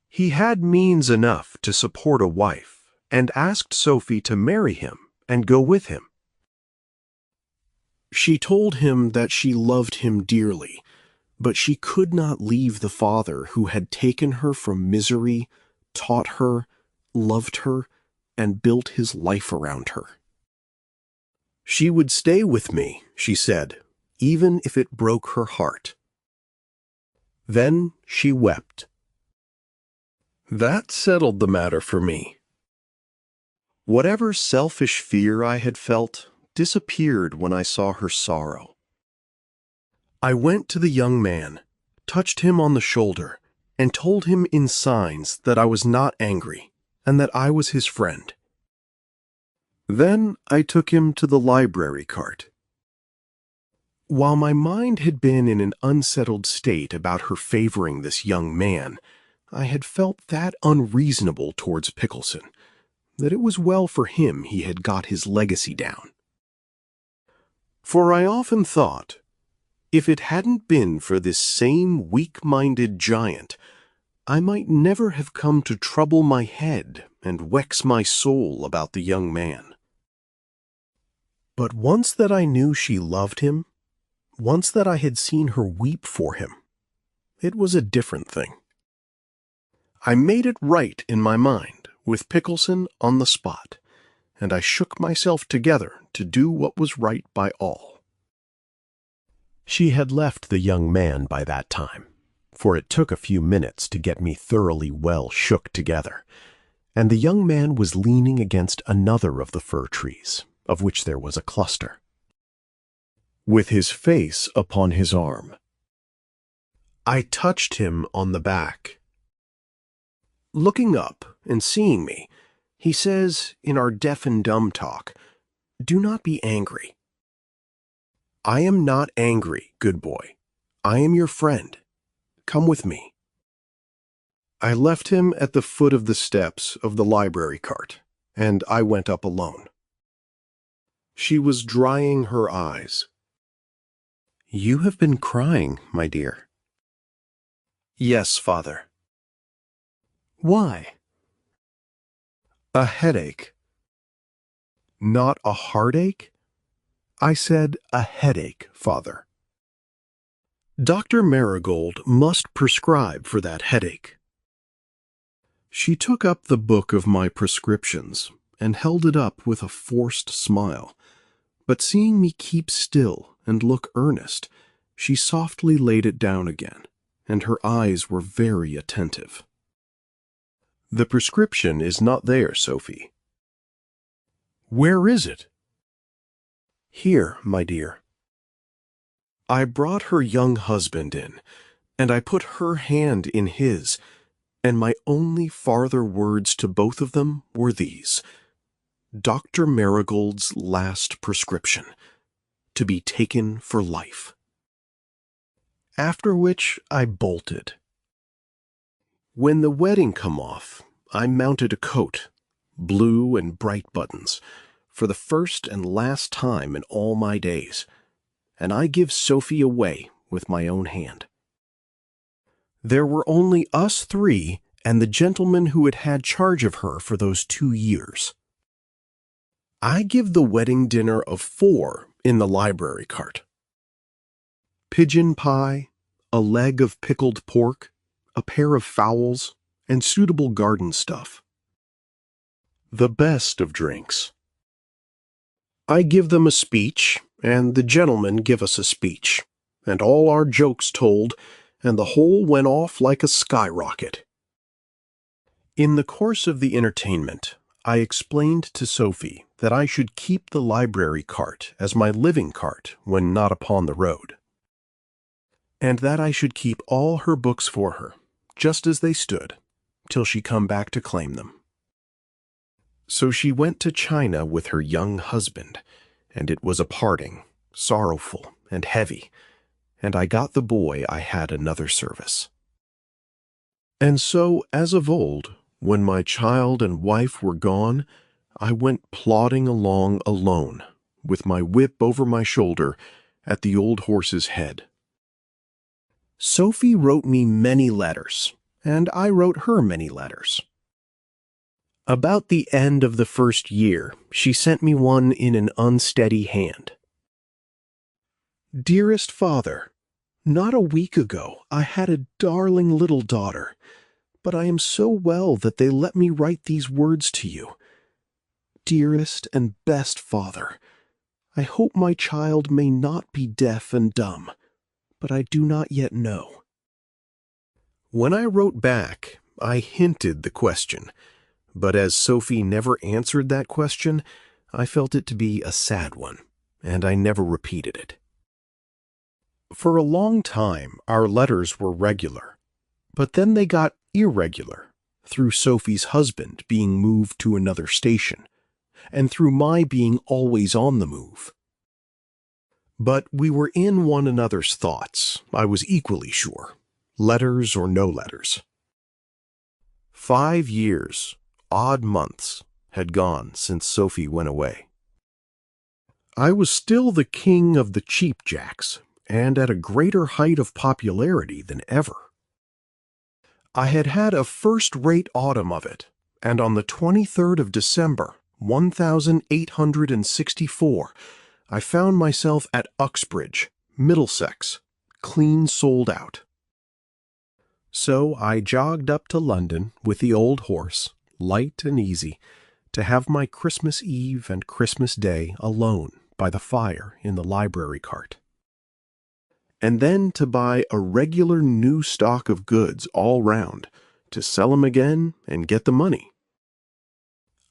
He had means enough to support a wife, and asked Sophie to marry him and go with him. She told him that she loved him dearly, but she could not leave the father who had taken her from misery, taught her, loved her, and built his life around her. She would stay with me, she said, even if it broke her heart. Then she wept. That settled the matter for me. Whatever selfish fear I had felt disappeared when I saw her sorrow. I went to the young man, touched him on the shoulder, and told him in signs that I was not angry and that I was his friend. Then I took him to the library cart. While my mind had been in an unsettled state about her favoring this young man, I had felt that unreasonable towards Pickleson, that it was well for him he had got his legacy down. For I often thought, if it hadn't been for this same weak-minded giant, I might never have come to trouble my head and vex my soul about the young man. But once that I knew she loved him, once that I had seen her weep for him, it was a different thing. I made it right in my mind with Pickleson on the spot, and I shook myself together to do what was right by all. She had left the young man by that time, for it took a few minutes to get me thoroughly well shook together, and the young man was leaning against another of the fir trees, of which there was a cluster, with his face upon his arm. I touched him on the back. Looking up and seeing me, he says in our deaf and dumb talk, "Do not be angry." "I am not angry, good boy. I am your friend. Come with me." I left him at the foot of the steps of the library cart, and I went up alone. She was drying her eyes. "You have been crying, my dear." "Yes, father." "Why?" "A headache." "Not a heartache?" "I said a headache, father." "Dr. Marigold must prescribe for that headache." She took up the book of my prescriptions and held it up with a forced smile, but seeing me keep still and look earnest, she softly laid it down again, and her eyes were very attentive. "The prescription is not there, Sophie." "Where is it?" "Here, my dear." I brought her young husband in, and I put her hand in his, and my only farther words to both of them were these: Dr. Marigold's last prescription, to be taken for life. After which I bolted. When the wedding come off, I mounted a coat, blue and bright buttons, for the first and last time in all my days, and I give Sophie away with my own hand. There were only us three and the gentleman who had had charge of her for those 2 years. I give the wedding dinner of 4 in the library cart. Pigeon pie, a leg of pickled pork, a pair of fowls, and suitable garden stuff. The best of drinks. I give them a speech, and the gentlemen give us a speech, and all our jokes told, and the whole went off like a skyrocket. In the course of the entertainment, I explained to Sophie that I should keep the library cart as my living cart when not upon the road, and that I should keep all her books for her, just as they stood, till she come back to claim them. So she went to China with her young husband, and it was a parting, sorrowful and heavy, and I got the boy I had another service. And so, as of old, when my child and wife were gone, I went plodding along alone, with my whip over my shoulder, at the old horse's head. Sophie wrote me many letters, and I wrote her many letters. About the end of the first year, she sent me one in an unsteady hand. Dearest Father, not a week ago I had a darling little daughter, but I am so well that they let me write these words to you. Dearest and best Father, I hope my child may not be deaf and dumb, but I do not yet know. When I wrote back, I hinted the question, but as Sophie never answered that question, I felt it to be a sad one, and I never repeated it. For a long time, our letters were regular, but then they got irregular through Sophie's husband being moved to another station, and through my being always on the move. But we were in one another's thoughts, I was equally sure, letters or no letters. 5 years, odd months, had gone since Sophie went away. I was still the king of the Cheap Jacks, and at a greater height of popularity than ever. I had had a first-rate autumn of it, and on the 23rd of December, 1864, I found myself at Uxbridge, Middlesex, clean sold out. So I jogged up to London with the old horse, light and easy, to have my Christmas Eve and Christmas Day alone by the fire in the library cart. And then to buy a regular new stock of goods all round, to sell 'em again and get the money.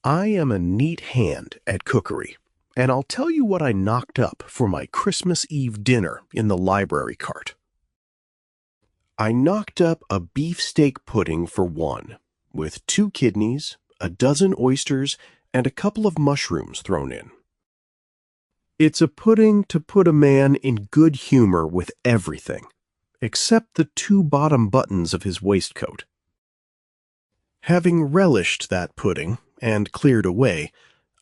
I am a neat hand at cookery, and I'll tell you what I knocked up for my Christmas Eve dinner in the library cart. I knocked up a beefsteak pudding for one, with 2 kidneys, a dozen oysters, and a couple of mushrooms thrown in. It's a pudding to put a man in good humor with everything, except the 2 bottom buttons of his waistcoat. Having relished that pudding and cleared away,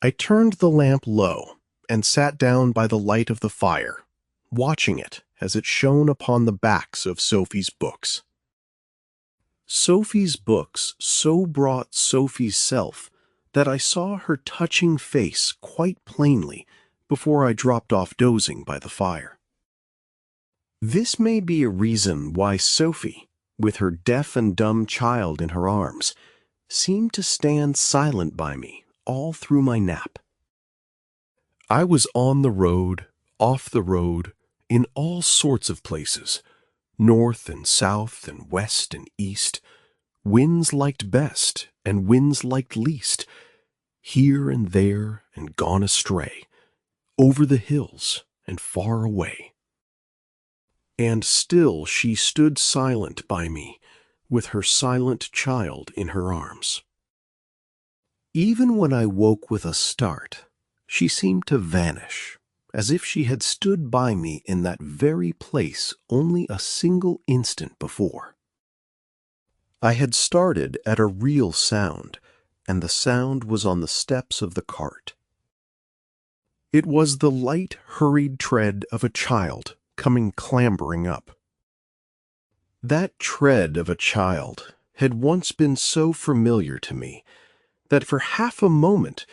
I turned the lamp low and sat down by the light of the fire, watching it as it shone upon the backs of Sophie's books. Sophie's books so brought Sophie's self that I saw her touching face quite plainly before I dropped off dozing by the fire. This may be a reason why Sophie, with her deaf and dumb child in her arms, seemed to stand silent by me all through my nap. I was on the road, off the road, in all sorts of places, north and south and west and east, winds liked best and winds liked least, here and there and gone astray, over the hills and far away. And still she stood silent by me, with her silent child in her arms. Even when I woke with a start, she seemed to vanish, as if she had stood by me in that very place only a single instant before. I had started at a real sound, and the sound was on the steps of the cart. It was the light, hurried tread of a child coming clambering up. That tread of a child had once been so familiar to me that for half a moment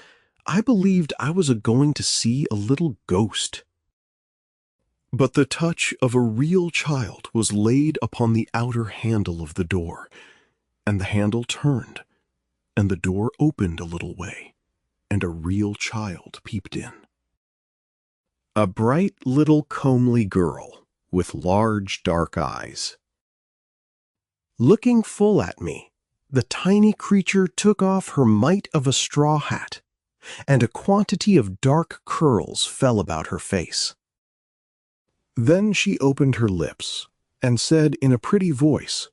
I believed I was going to see a little ghost. But the touch of a real child was laid upon the outer handle of the door, and the handle turned, and the door opened a little way, and a real child peeped in. A bright little comely girl with large dark eyes. Looking full at me, the tiny creature took off her mite of a straw hat, and a quantity of dark curls fell about her face. Then she opened her lips and said in a pretty voice,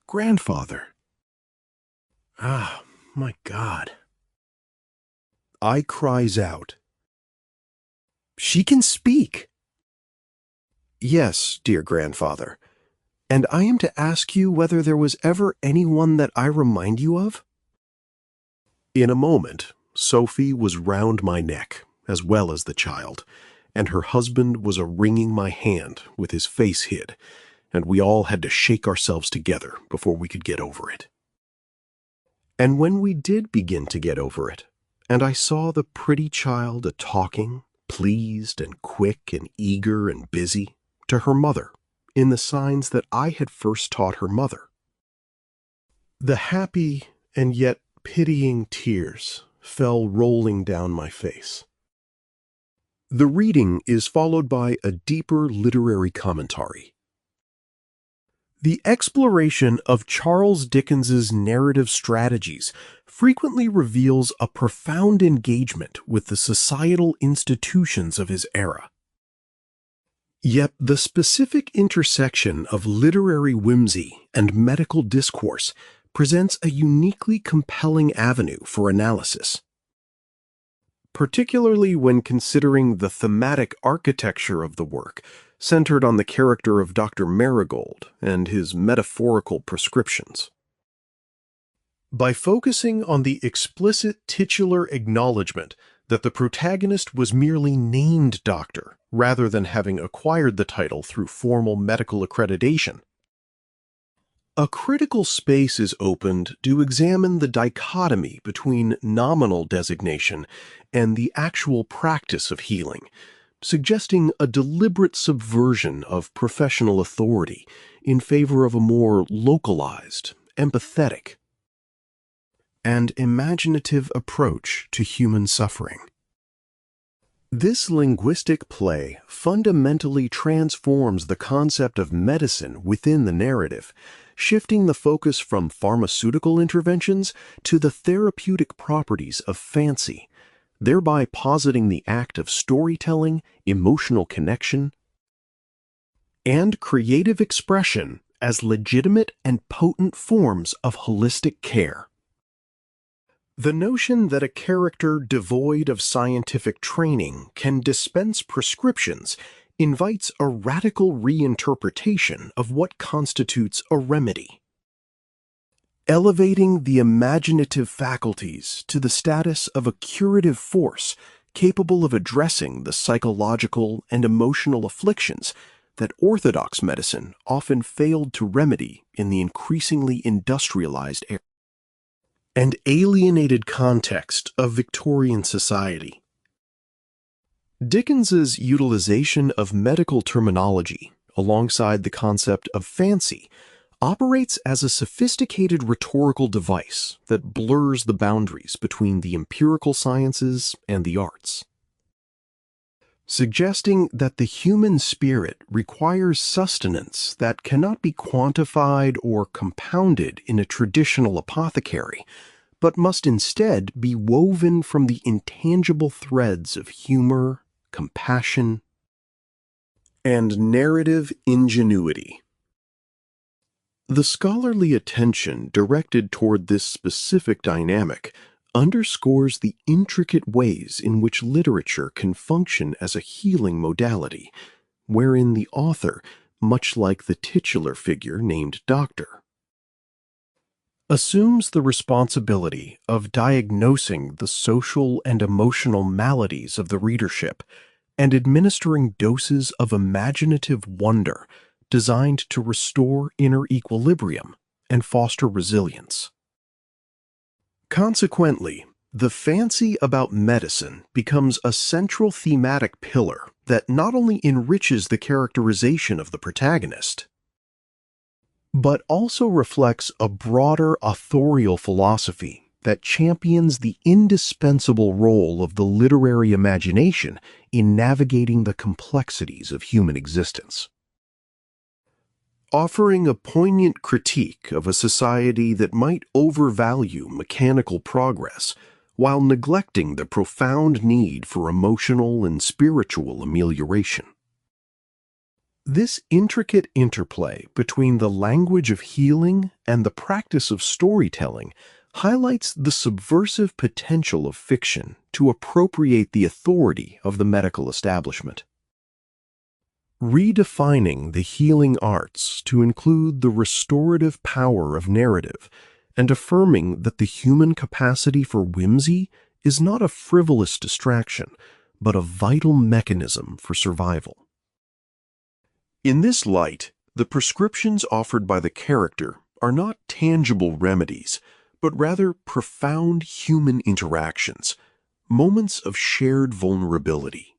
"Grandfather." Ah, my God. I cries out, "She can speak." "Yes, dear grandfather, and I am to ask you whether there was ever anyone that I remind you of?" In a moment, Sophie was round my neck, as well as the child, and her husband was wringing my hand with his face hid, and we all had to shake ourselves together before we could get over it. And when we did begin to get over it, and I saw the pretty child a-talking, pleased and quick and eager and busy, to her mother, in the signs that I had first taught her mother, the happy and yet pitying tears fell rolling down my face. The reading is followed by a deeper literary commentary. The exploration of Charles Dickens's narrative strategies frequently reveals a profound engagement with the societal institutions of his era. Yet the specific intersection of literary whimsy and medical discourse presents a uniquely compelling avenue for analysis. Particularly when considering the thematic architecture of the work, centered on the character of Dr. Marigold and his metaphorical prescriptions. By focusing on the explicit titular acknowledgement that the protagonist was merely named doctor rather than having acquired the title through formal medical accreditation, a critical space is opened to examine the dichotomy between nominal designation and the actual practice of healing, suggesting a deliberate subversion of professional authority in favor of a more localized, empathetic, and imaginative approach to human suffering. This linguistic play fundamentally transforms the concept of medicine within the narrative, shifting the focus from pharmaceutical interventions to the therapeutic properties of fancy, thereby positing the act of storytelling, emotional connection, and creative expression as legitimate and potent forms of holistic care. The notion that a character devoid of scientific training can dispense prescriptions invites a radical reinterpretation of what constitutes a remedy. Elevating the imaginative faculties to the status of a curative force capable of addressing the psychological and emotional afflictions that orthodox medicine often failed to remedy in the increasingly industrialized era and alienated context of Victorian society. Dickens's utilization of medical terminology, alongside the concept of fancy, operates as a sophisticated rhetorical device that blurs the boundaries between the empirical sciences and the arts, suggesting that the human spirit requires sustenance that cannot be quantified or compounded in a traditional apothecary, but must instead be woven from the intangible threads of humor, compassion, and narrative ingenuity. The scholarly attention directed toward this specific dynamic underscores the intricate ways in which literature can function as a healing modality, wherein the author, much like the titular figure named Doctor, assumes the responsibility of diagnosing the social and emotional maladies of the readership and administering doses of imaginative wonder designed to restore inner equilibrium and foster resilience. Consequently, the fancy about medicine becomes a central thematic pillar that not only enriches the characterization of the protagonist, but also reflects a broader authorial philosophy that champions the indispensable role of the literary imagination in navigating the complexities of human existence. Offering a poignant critique of a society that might overvalue mechanical progress while neglecting the profound need for emotional and spiritual amelioration. This intricate interplay between the language of healing and the practice of storytelling highlights the subversive potential of fiction to appropriate the authority of the medical establishment. Redefining the healing arts to include the restorative power of narrative and affirming that the human capacity for whimsy is not a frivolous distraction, but a vital mechanism for survival. In this light, the prescriptions offered by the character are not tangible remedies, but rather profound human interactions, moments of shared vulnerability,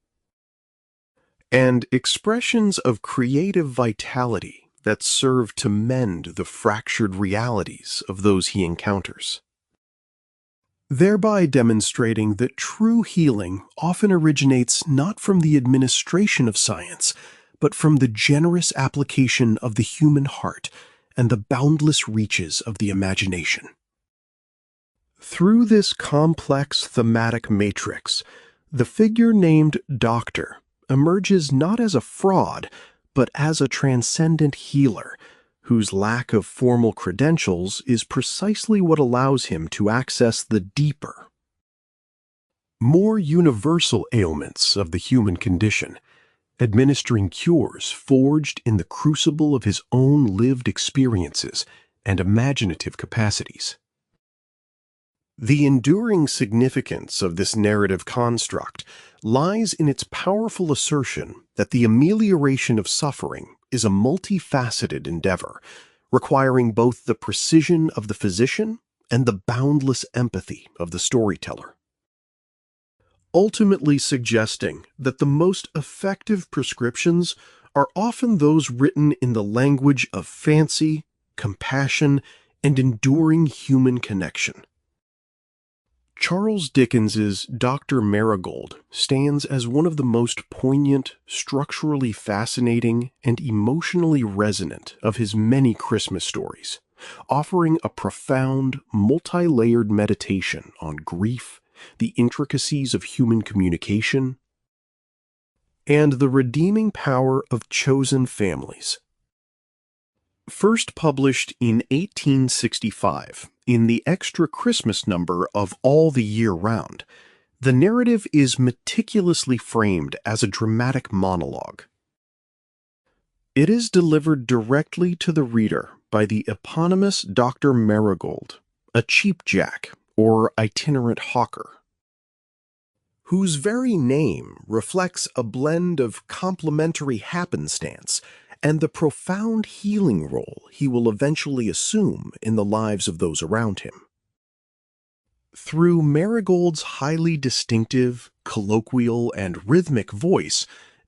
and expressions of creative vitality that serve to mend the fractured realities of those he encounters, thereby demonstrating that true healing often originates not from the administration of science, but from the generous application of the human heart and the boundless reaches of the imagination. Through this complex thematic matrix, the figure named Doctor emerges not as a fraud, but as a transcendent healer, whose lack of formal credentials is precisely what allows him to access the deeper, more universal ailments of the human condition, administering cures forged in the crucible of his own lived experiences and imaginative capacities. The enduring significance of this narrative construct lies in its powerful assertion that the amelioration of suffering is a multifaceted endeavor, requiring both the precision of the physician and the boundless empathy of the storyteller, ultimately suggesting that the most effective prescriptions are often those written in the language of fancy, compassion, and enduring human connection. Charles Dickens's Doctor Marigold stands as one of the most poignant, structurally fascinating, and emotionally resonant of his many Christmas stories, offering a profound, multi-layered meditation on grief, the intricacies of human communication, and the redeeming power of chosen families. First published in 1865 in the extra Christmas number of All the Year Round, the narrative is meticulously framed as a dramatic monologue. It is delivered directly to the reader by the eponymous Doctor Marigold, a cheapjack or itinerant hawker, whose very name reflects a blend of complementary happenstance and the profound healing role he will eventually assume in the lives of those around him. Through Marigold's highly distinctive, colloquial, and rhythmic voice,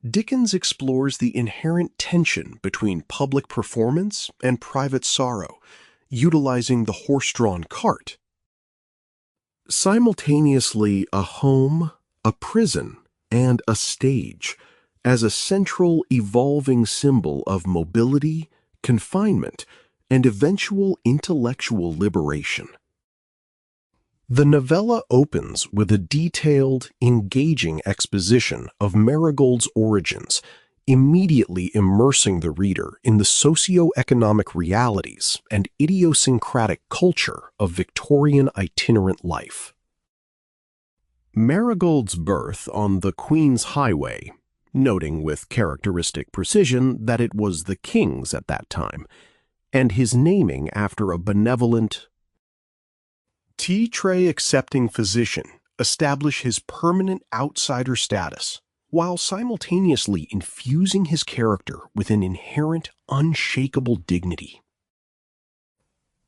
Dickens explores the inherent tension between public performance and private sorrow, utilizing the horse-drawn cart, simultaneously a home, a prison, and a stage, as a central evolving symbol of mobility, confinement, and eventual intellectual liberation. The novella opens with a detailed, engaging exposition of Marigold's origins, immediately immersing the reader in the socio-economic realities and idiosyncratic culture of Victorian itinerant life. Marigold's birth on the Queen's Highway, noting with characteristic precision that it was the King's at that time, and his naming after a benevolent, tea-tray-accepting physician establish his permanent outsider status, while simultaneously infusing his character with an inherent, unshakable dignity.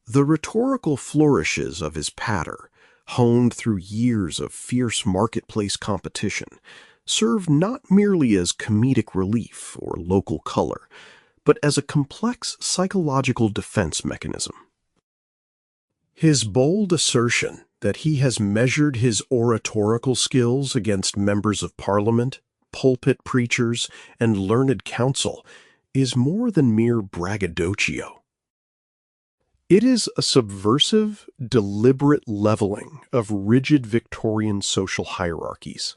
The rhetorical flourishes of his patter, honed through years of fierce marketplace competition, serve not merely as comedic relief or local color, but as a complex psychological defense mechanism. His bold assertion that he has measured his oratorical skills against members of Parliament, pulpit preachers, and learned counsel is more than mere braggadocio. It is a subversive, deliberate leveling of rigid Victorian social hierarchies.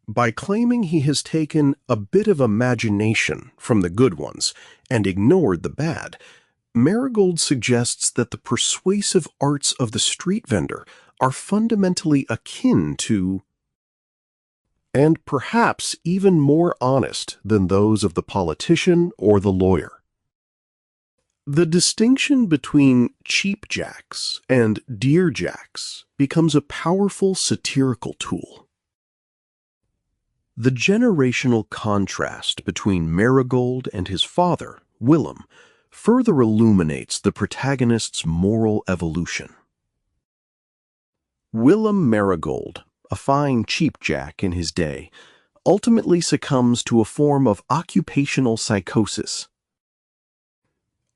By claiming he has taken a bit of imagination from the good ones and ignored the bad, Marigold suggests that the persuasive arts of the street vendor are fundamentally akin to, and perhaps even more honest than those of the politician or the lawyer. The distinction between cheapjacks and dearjacks becomes a powerful satirical tool. The generational contrast between Marigold and his father, Willem, further illuminates the protagonist's moral evolution. Willem Marigold, a fine cheapjack in his day, ultimately succumbs to a form of occupational psychosis.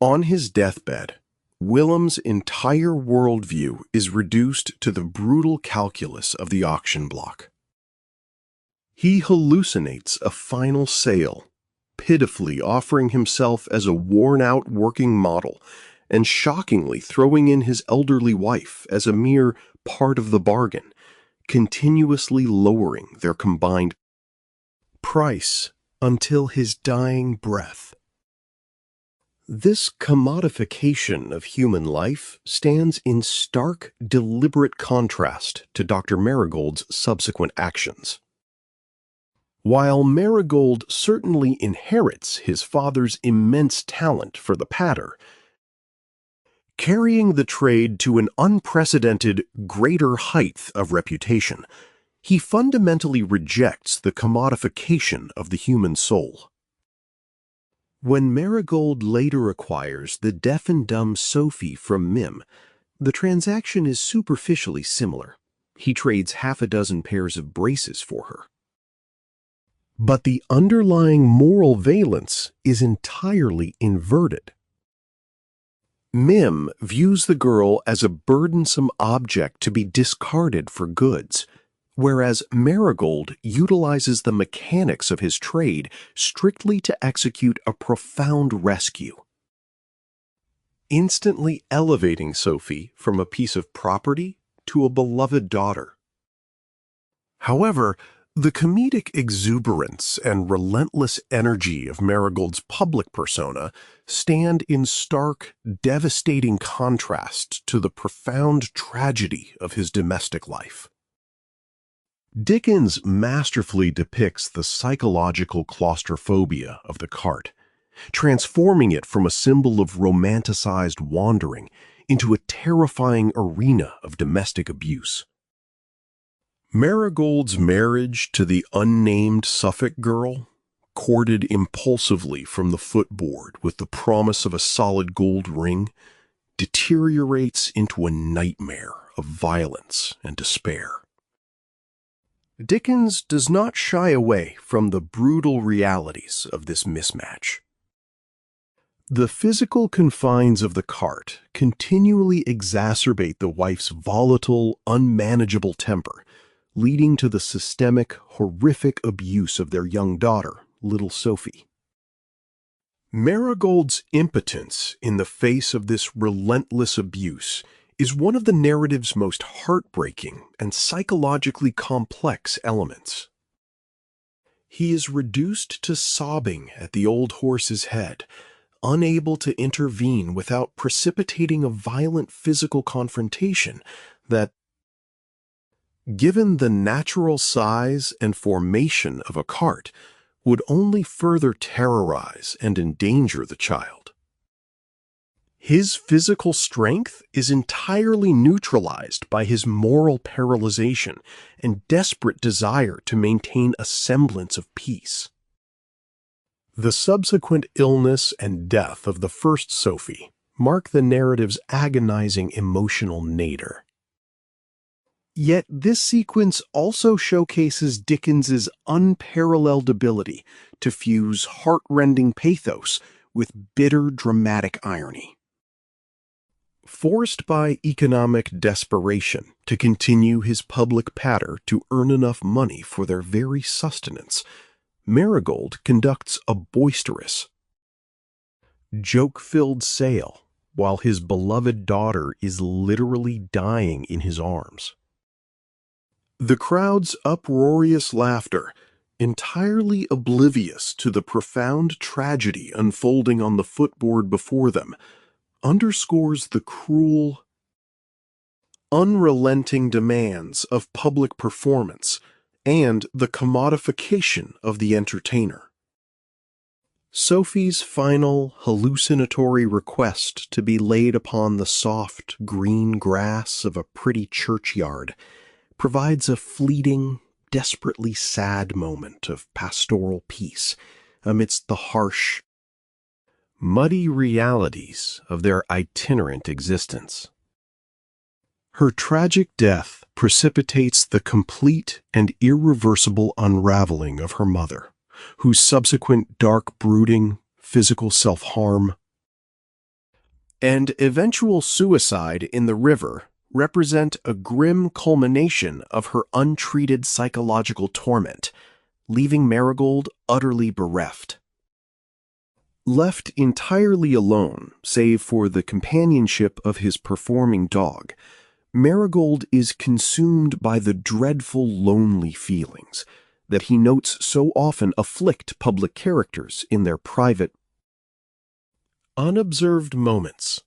On his deathbed, Willem's entire worldview is reduced to the brutal calculus of the auction block. He hallucinates a final sale, pitifully offering himself as a worn-out working model and shockingly throwing in his elderly wife as a mere part of the bargain, continuously lowering their combined price until his dying breath. This commodification of human life stands in stark, deliberate contrast to Dr. Marigold's subsequent actions. While Marigold certainly inherits his father's immense talent for the patter, carrying the trade to an unprecedented, greater height of reputation, he fundamentally rejects the commodification of the human soul. When Marigold later acquires the deaf and dumb Sophie from Mim, the transaction is superficially similar. He trades half a dozen pairs of braces for her. But the underlying moral valence is entirely inverted. Mim views the girl as a burdensome object to be discarded for goods, whereas Marigold utilizes the mechanics of his trade strictly to execute a profound rescue, instantly elevating Sophie from a piece of property to a beloved daughter. However, the comedic exuberance and relentless energy of Marigold's public persona stand in stark, devastating contrast to the profound tragedy of his domestic life. Dickens masterfully depicts the psychological claustrophobia of the cart, transforming it from a symbol of romanticized wandering into a terrifying arena of domestic abuse. Marigold's marriage to the unnamed Suffolk girl, courted impulsively from the footboard with the promise of a solid gold ring, deteriorates into a nightmare of violence and despair. Dickens does not shy away from the brutal realities of this mismatch. The physical confines of the cart continually exacerbate the wife's volatile, unmanageable temper, leading to the systemic, horrific abuse of their young daughter, little Sophie. Marigold's impotence in the face of this relentless abuse is one of the narrative's most heartbreaking and psychologically complex elements. He is reduced to sobbing at the old horse's head, unable to intervene without precipitating a violent physical confrontation that, given the natural size and formation of a cart, would only further terrorize and endanger the child. His physical strength is entirely neutralized by his moral paralyzation and desperate desire to maintain a semblance of peace. The subsequent illness and death of the first Sophie mark the narrative's agonizing emotional nadir. Yet this sequence also showcases Dickens's unparalleled ability to fuse heart-rending pathos with bitter dramatic irony. Forced by economic desperation to continue his public patter to earn enough money for their very sustenance, Marigold conducts a boisterous, joke-filled sale while his beloved daughter is literally dying in his arms. The crowd's uproarious laughter, entirely oblivious to the profound tragedy unfolding on the footboard before them, underscores the cruel, unrelenting demands of public performance and the commodification of the entertainer. Sophie's final hallucinatory request to be laid upon the soft green grass of a pretty churchyard provides a fleeting, desperately sad moment of pastoral peace amidst the harsh, muddy realities of their itinerant existence. Her tragic death precipitates the complete and irreversible unraveling of her mother, whose subsequent dark brooding, physical self-harm, and eventual suicide in the river represent a grim culmination of her untreated psychological torment, leaving Marigold utterly bereft. Left entirely alone, save for the companionship of his performing dog, Marigold is consumed by the dreadful lonely feelings that he notes so often afflict public characters in their private, unobserved moments.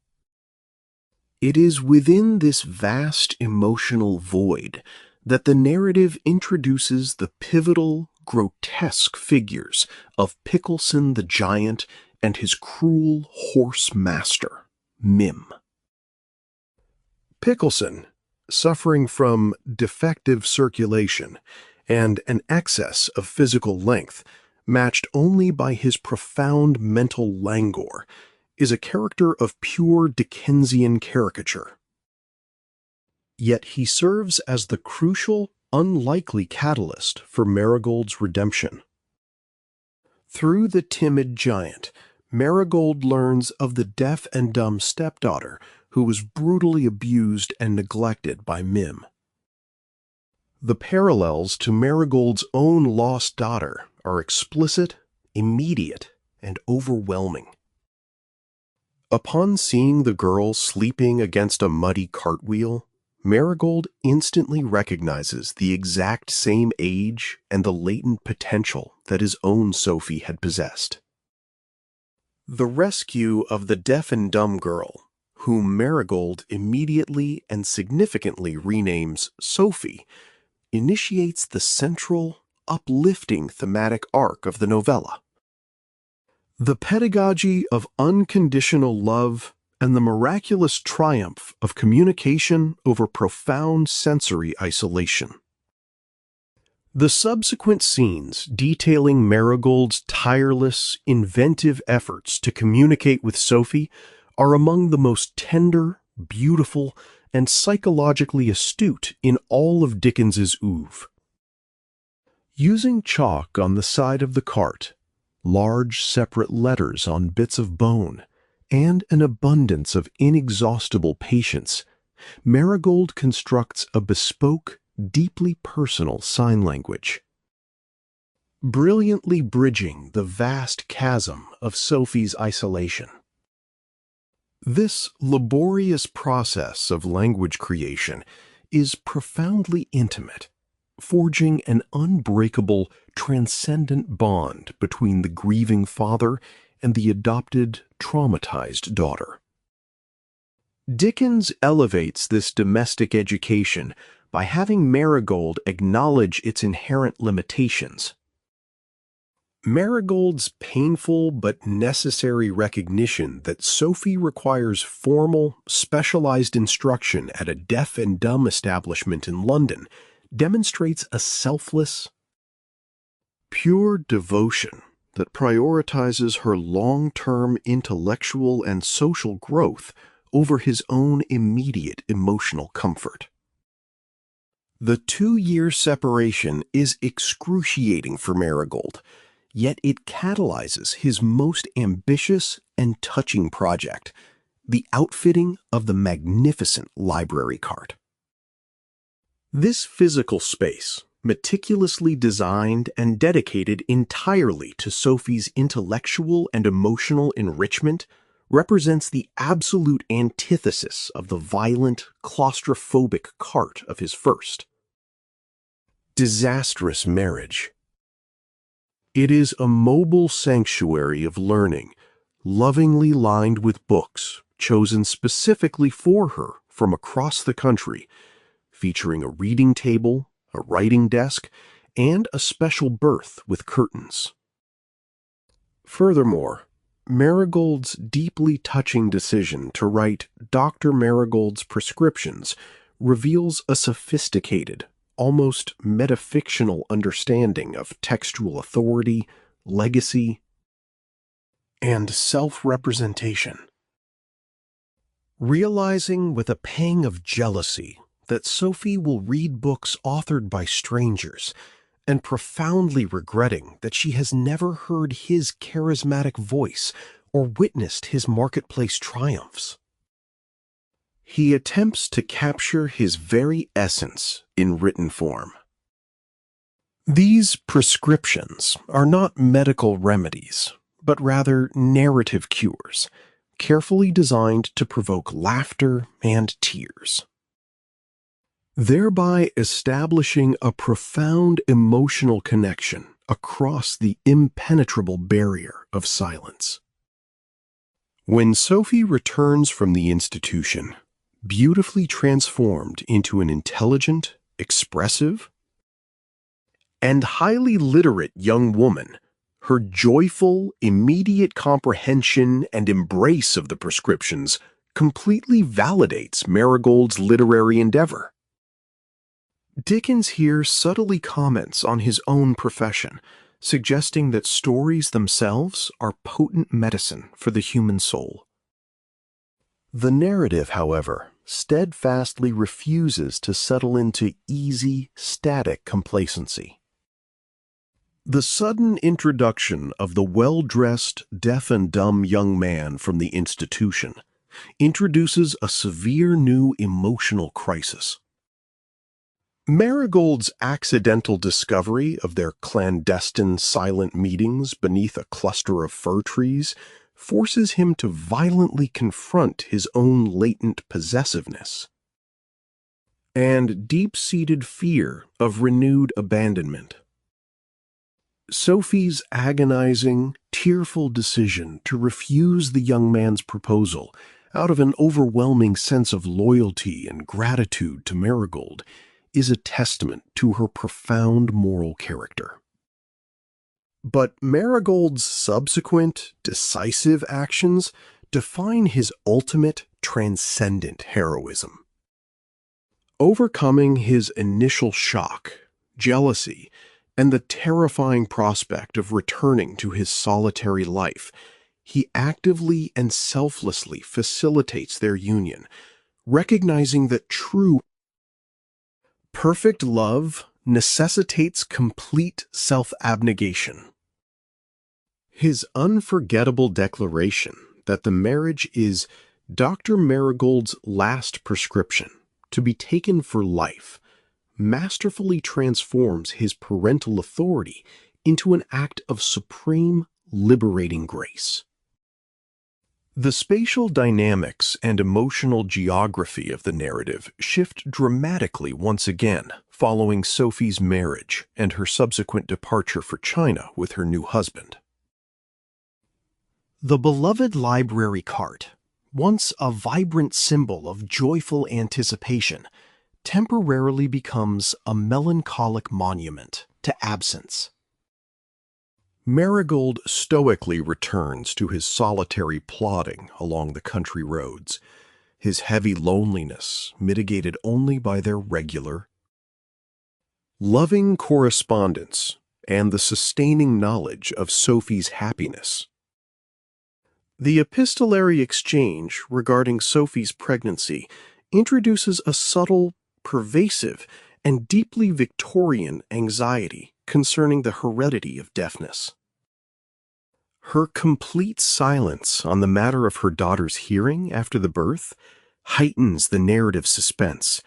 It is within this vast emotional void that the narrative introduces the pivotal, grotesque figures of Pickleson the giant and his cruel horse master, Mim. Pickleson, suffering from defective circulation and an excess of physical length, matched only by his profound mental languor, is a character of pure Dickensian caricature. Yet he serves as the crucial, unlikely catalyst for Marigold's redemption. Through the timid giant, Marigold learns of the deaf and dumb stepdaughter who was brutally abused and neglected by Mim. The parallels to Marigold's own lost daughter are explicit, immediate, and overwhelming. Upon seeing the girl sleeping against a muddy cartwheel, Marigold instantly recognizes the exact same age and the latent potential that his own Sophie had possessed. The rescue of the deaf and dumb girl, whom Marigold immediately and significantly renames Sophie, initiates the central, uplifting thematic arc of the novella. The pedagogy of unconditional love and the miraculous triumph of communication over profound sensory isolation. The subsequent scenes detailing Marigold's tireless, inventive efforts to communicate with Sophie are among the most tender, beautiful, and psychologically astute in all of Dickens's oeuvre. Using chalk on the side of the cart, large separate letters on bits of bone, and an abundance of inexhaustible patience, Marigold constructs a bespoke, deeply personal sign language, brilliantly bridging the vast chasm of Sophie's isolation. This laborious process of language creation is profoundly intimate, forging an unbreakable, transcendent bond between the grieving father and the adopted, traumatized daughter. Dickens elevates this domestic education by having Marigold acknowledge its inherent limitations. Marigold's painful but necessary recognition that Sophie requires formal, specialized instruction at a deaf and dumb establishment in London demonstrates a selfless, pure devotion that prioritizes her long-term intellectual and social growth over his own immediate emotional comfort. The 2-year separation is excruciating for Marigold, yet it catalyzes his most ambitious and touching project, the outfitting of the magnificent library cart. This physical space, meticulously designed and dedicated entirely to Sophie's intellectual and emotional enrichment, represents the absolute antithesis of the violent, claustrophobic cart of his first. Disastrous marriage. It is a mobile sanctuary of learning, lovingly lined with books chosen specifically for her from across the country, featuring a reading table, a writing desk, and a special berth with curtains. Furthermore, Marigold's deeply touching decision to write Doctor Marigold's prescriptions reveals a sophisticated, almost metafictional understanding of textual authority, legacy, and self-representation. Realizing with a pang of jealousy that Sophie will read books authored by strangers, and profoundly regretting that she has never heard his charismatic voice or witnessed his marketplace triumphs. He attempts to capture his very essence in written form. These prescriptions are not medical remedies, but rather narrative cures, carefully designed to provoke laughter and tears, thereby establishing a profound emotional connection across the impenetrable barrier of silence. When Sophie returns from the institution, beautifully transformed into an intelligent, expressive, and highly literate young woman, her joyful, immediate comprehension and embrace of the prescriptions completely validates Marigold's literary endeavor. Dickens here subtly comments on his own profession, suggesting that stories themselves are potent medicine for the human soul. The narrative, however, steadfastly refuses to settle into easy, static complacency. The sudden introduction of the well-dressed, deaf and dumb young man from the institution introduces a severe new emotional crisis. Marigold's accidental discovery of their clandestine silent meetings beneath a cluster of fir trees forces him to violently confront his own latent possessiveness and deep-seated fear of renewed abandonment. Sophie's agonizing, tearful decision to refuse the young man's proposal out of an overwhelming sense of loyalty and gratitude to Marigold is a testament to her profound moral character. But Marigold's subsequent, decisive actions define his ultimate, transcendent heroism. Overcoming his initial shock, jealousy, and the terrifying prospect of returning to his solitary life, he actively and selflessly facilitates their union, recognizing that true, perfect love necessitates complete self-abnegation. His unforgettable declaration that the marriage is Dr. Marigold's last prescription, to be taken for life, masterfully transforms his parental authority into an act of supreme, liberating grace. The spatial dynamics and emotional geography of the narrative shift dramatically once again following Sophie's marriage and her subsequent departure for China with her new husband. The beloved library cart, once a vibrant symbol of joyful anticipation, temporarily becomes a melancholic monument to absence. Marigold stoically returns to his solitary plodding along the country roads, his heavy loneliness mitigated only by their regular, loving correspondence and the sustaining knowledge of Sophie's happiness. The epistolary exchange regarding Sophie's pregnancy introduces a subtle, pervasive, and deeply Victorian anxiety concerning the heredity of deafness. Her complete silence on the matter of her daughter's hearing after the birth heightens the narrative suspense,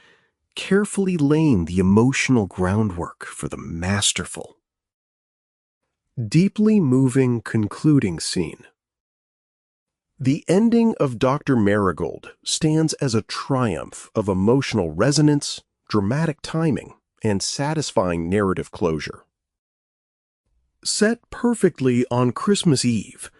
carefully laying the emotional groundwork for the masterful, deeply moving concluding scene. The ending of Dr. Marigold stands as a triumph of emotional resonance, dramatic timing, and satisfying narrative closure. Set perfectly on Christmas Eve,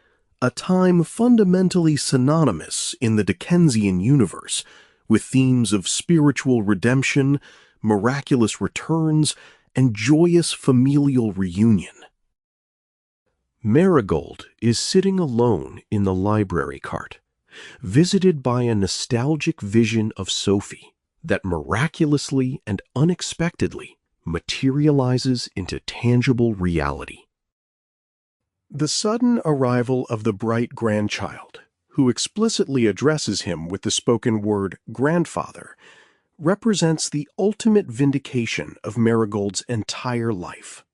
a time fundamentally synonymous in the Dickensian universe with themes of spiritual redemption, miraculous returns, and joyous familial reunion. Marigold is sitting alone in the library cart, visited by a nostalgic vision of Sophie that miraculously and unexpectedly materializes into tangible reality. The sudden arrival of the bright grandchild, who explicitly addresses him with the spoken word grandfather, represents the ultimate vindication of Marigold's entire life.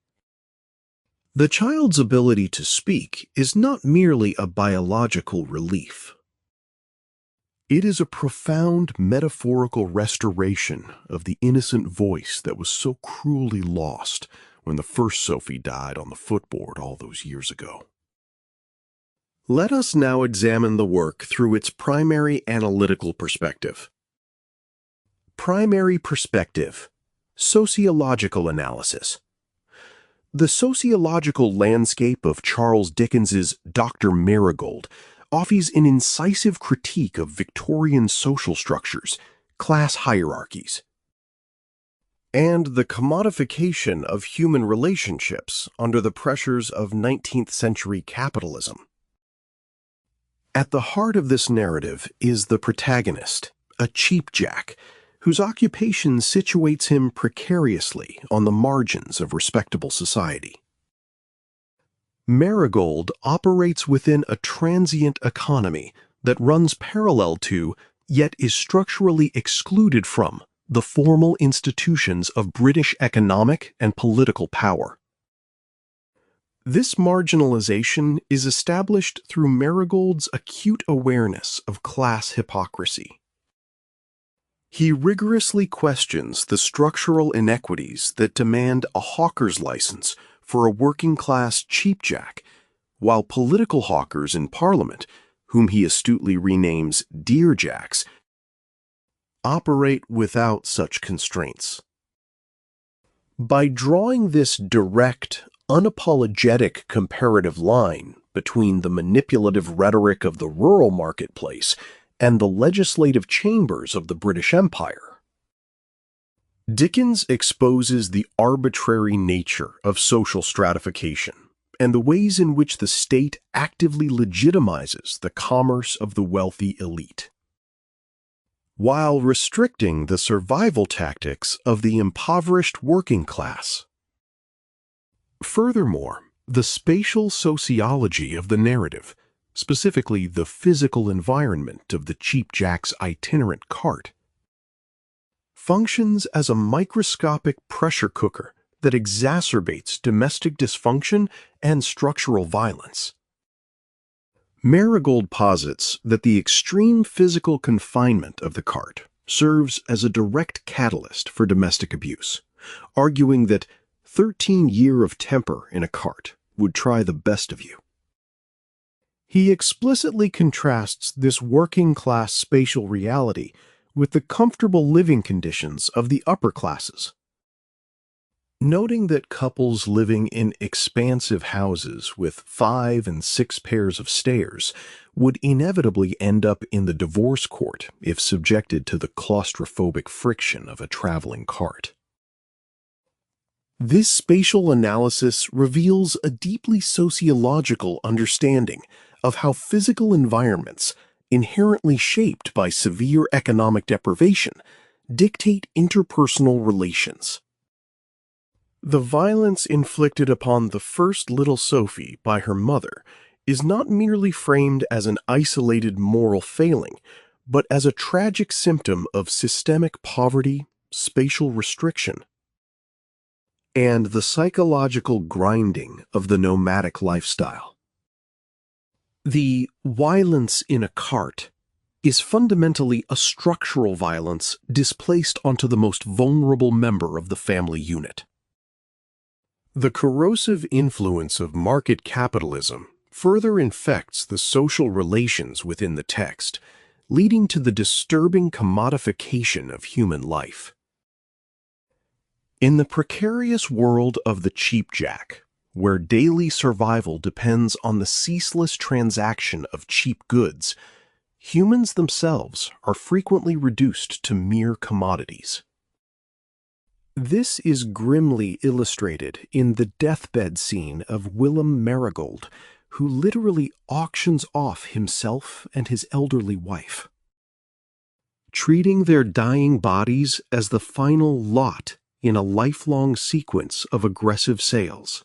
The child's ability to speak is not merely a biological relief. It is a profound metaphorical restoration of the innocent voice that was so cruelly lost when the first Sophie died on the footboard all those years ago. Let us now examine the work through its primary analytical perspective. Primary perspective: sociological analysis. The sociological landscape of Charles Dickens's Doctor Marigold offers an incisive critique of Victorian social structures, class hierarchies, and the commodification of human relationships under the pressures of 19th century capitalism. At the heart of this narrative is the protagonist, a cheapjack, whose occupation situates him precariously on the margins of respectable society. Marigold operates within a transient economy that runs parallel to, yet is structurally excluded from, the formal institutions of British economic and political power. This marginalization is established through Marigold's acute awareness of class hypocrisy. He rigorously questions the structural inequities that demand a hawker's license for a working-class cheapjack, while political hawkers in Parliament, whom he astutely renames dearjacks, operate without such constraints. By drawing this direct, unapologetic comparative line between the manipulative rhetoric of the rural marketplace and the legislative chambers of the British Empire, Dickens exposes the arbitrary nature of social stratification and the ways in which the state actively legitimizes the commerce of the wealthy elite, while restricting the survival tactics of the impoverished working class. Furthermore, the spatial sociology of the narrative, specifically the physical environment of the cheapjack's itinerant cart, functions as a microscopic pressure cooker that exacerbates domestic dysfunction and structural violence. Marigold posits that the extreme physical confinement of the cart serves as a direct catalyst for domestic abuse, arguing that 13 years of temper in a cart would try the best of you. He explicitly contrasts this working-class spatial reality with the comfortable living conditions of the upper classes, noting that couples living in expansive houses with 5 and 6 pairs of stairs would inevitably end up in the divorce court if subjected to the claustrophobic friction of a traveling cart. This spatial analysis reveals a deeply sociological understanding of how physical environments, inherently shaped by severe economic deprivation, dictate interpersonal relations. The violence inflicted upon the first little Sophie by her mother is not merely framed as an isolated moral failing, but as a tragic symptom of systemic poverty, spatial restriction, and the psychological grinding of the nomadic lifestyle. The violence in a cart is fundamentally a structural violence displaced onto the most vulnerable member of the family unit. The corrosive influence of market capitalism further infects the social relations within the text, leading to the disturbing commodification of human life. In the precarious world of the cheapjack, where daily survival depends on the ceaseless transaction of cheap goods, humans themselves are frequently reduced to mere commodities. This is grimly illustrated in the deathbed scene of Willem Marigold, who literally auctions off himself and his elderly wife, treating their dying bodies as the final lot in a lifelong sequence of aggressive sales.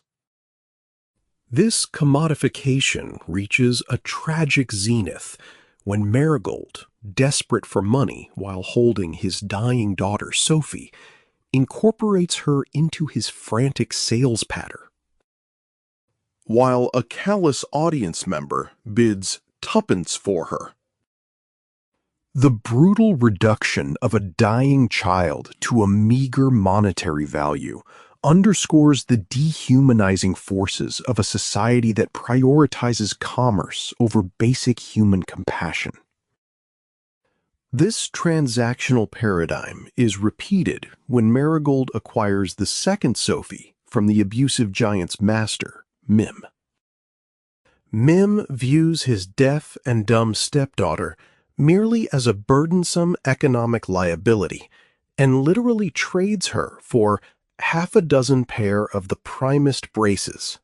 This commodification reaches a tragic zenith when Marigold, desperate for money while holding his dying daughter Sophie, incorporates her into his frantic sales patter. While a callous audience member bids tuppence for her. The brutal reduction of a dying child to a meager monetary value underscores the dehumanizing forces of a society that prioritizes commerce over basic human compassion. This transactional paradigm is repeated when Marigold acquires the second Sophie from the abusive giant's master, Mim. Mim views his deaf and dumb stepdaughter merely as a burdensome economic liability and literally trades her for half a dozen pair of the primest braces.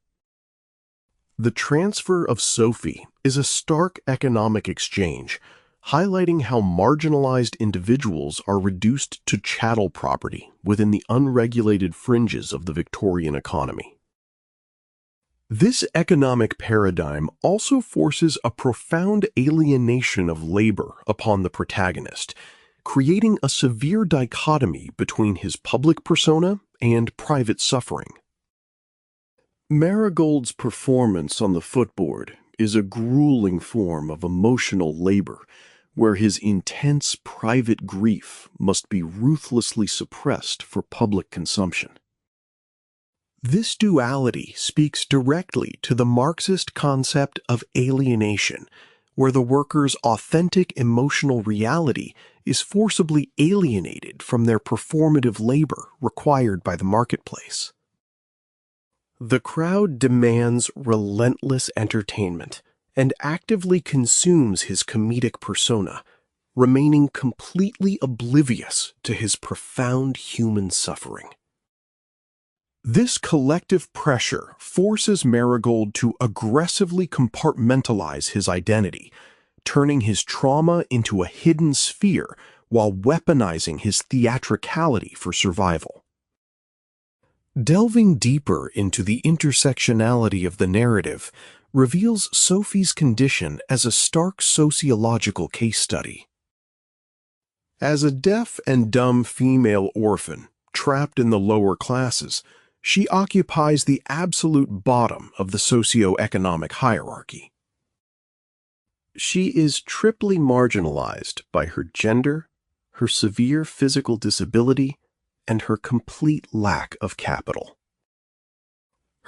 The transfer of Sophie is a stark economic exchange, highlighting how marginalized individuals are reduced to chattel property within the unregulated fringes of the Victorian economy. This economic paradigm also forces a profound alienation of labor upon the protagonist, creating a severe dichotomy between his public persona and private suffering. Marigold's performance on the footboard is a grueling form of emotional labor, where his intense private grief must be ruthlessly suppressed for public consumption. This duality speaks directly to the Marxist concept of alienation, where the worker's authentic emotional reality is forcibly alienated from their performative labor required by the marketplace. The crowd demands relentless entertainment and actively consumes his comedic persona, remaining completely oblivious to his profound human suffering. This collective pressure forces Marigold to aggressively compartmentalize his identity, turning his trauma into a hidden sphere while weaponizing his theatricality for survival. Delving deeper into the intersectionality of the narrative reveals Sophie's condition as a stark sociological case study. As a deaf and dumb female orphan trapped in the lower classes, she occupies the absolute bottom of the socioeconomic hierarchy. She is triply marginalized by her gender, her severe physical disability, and her complete lack of capital.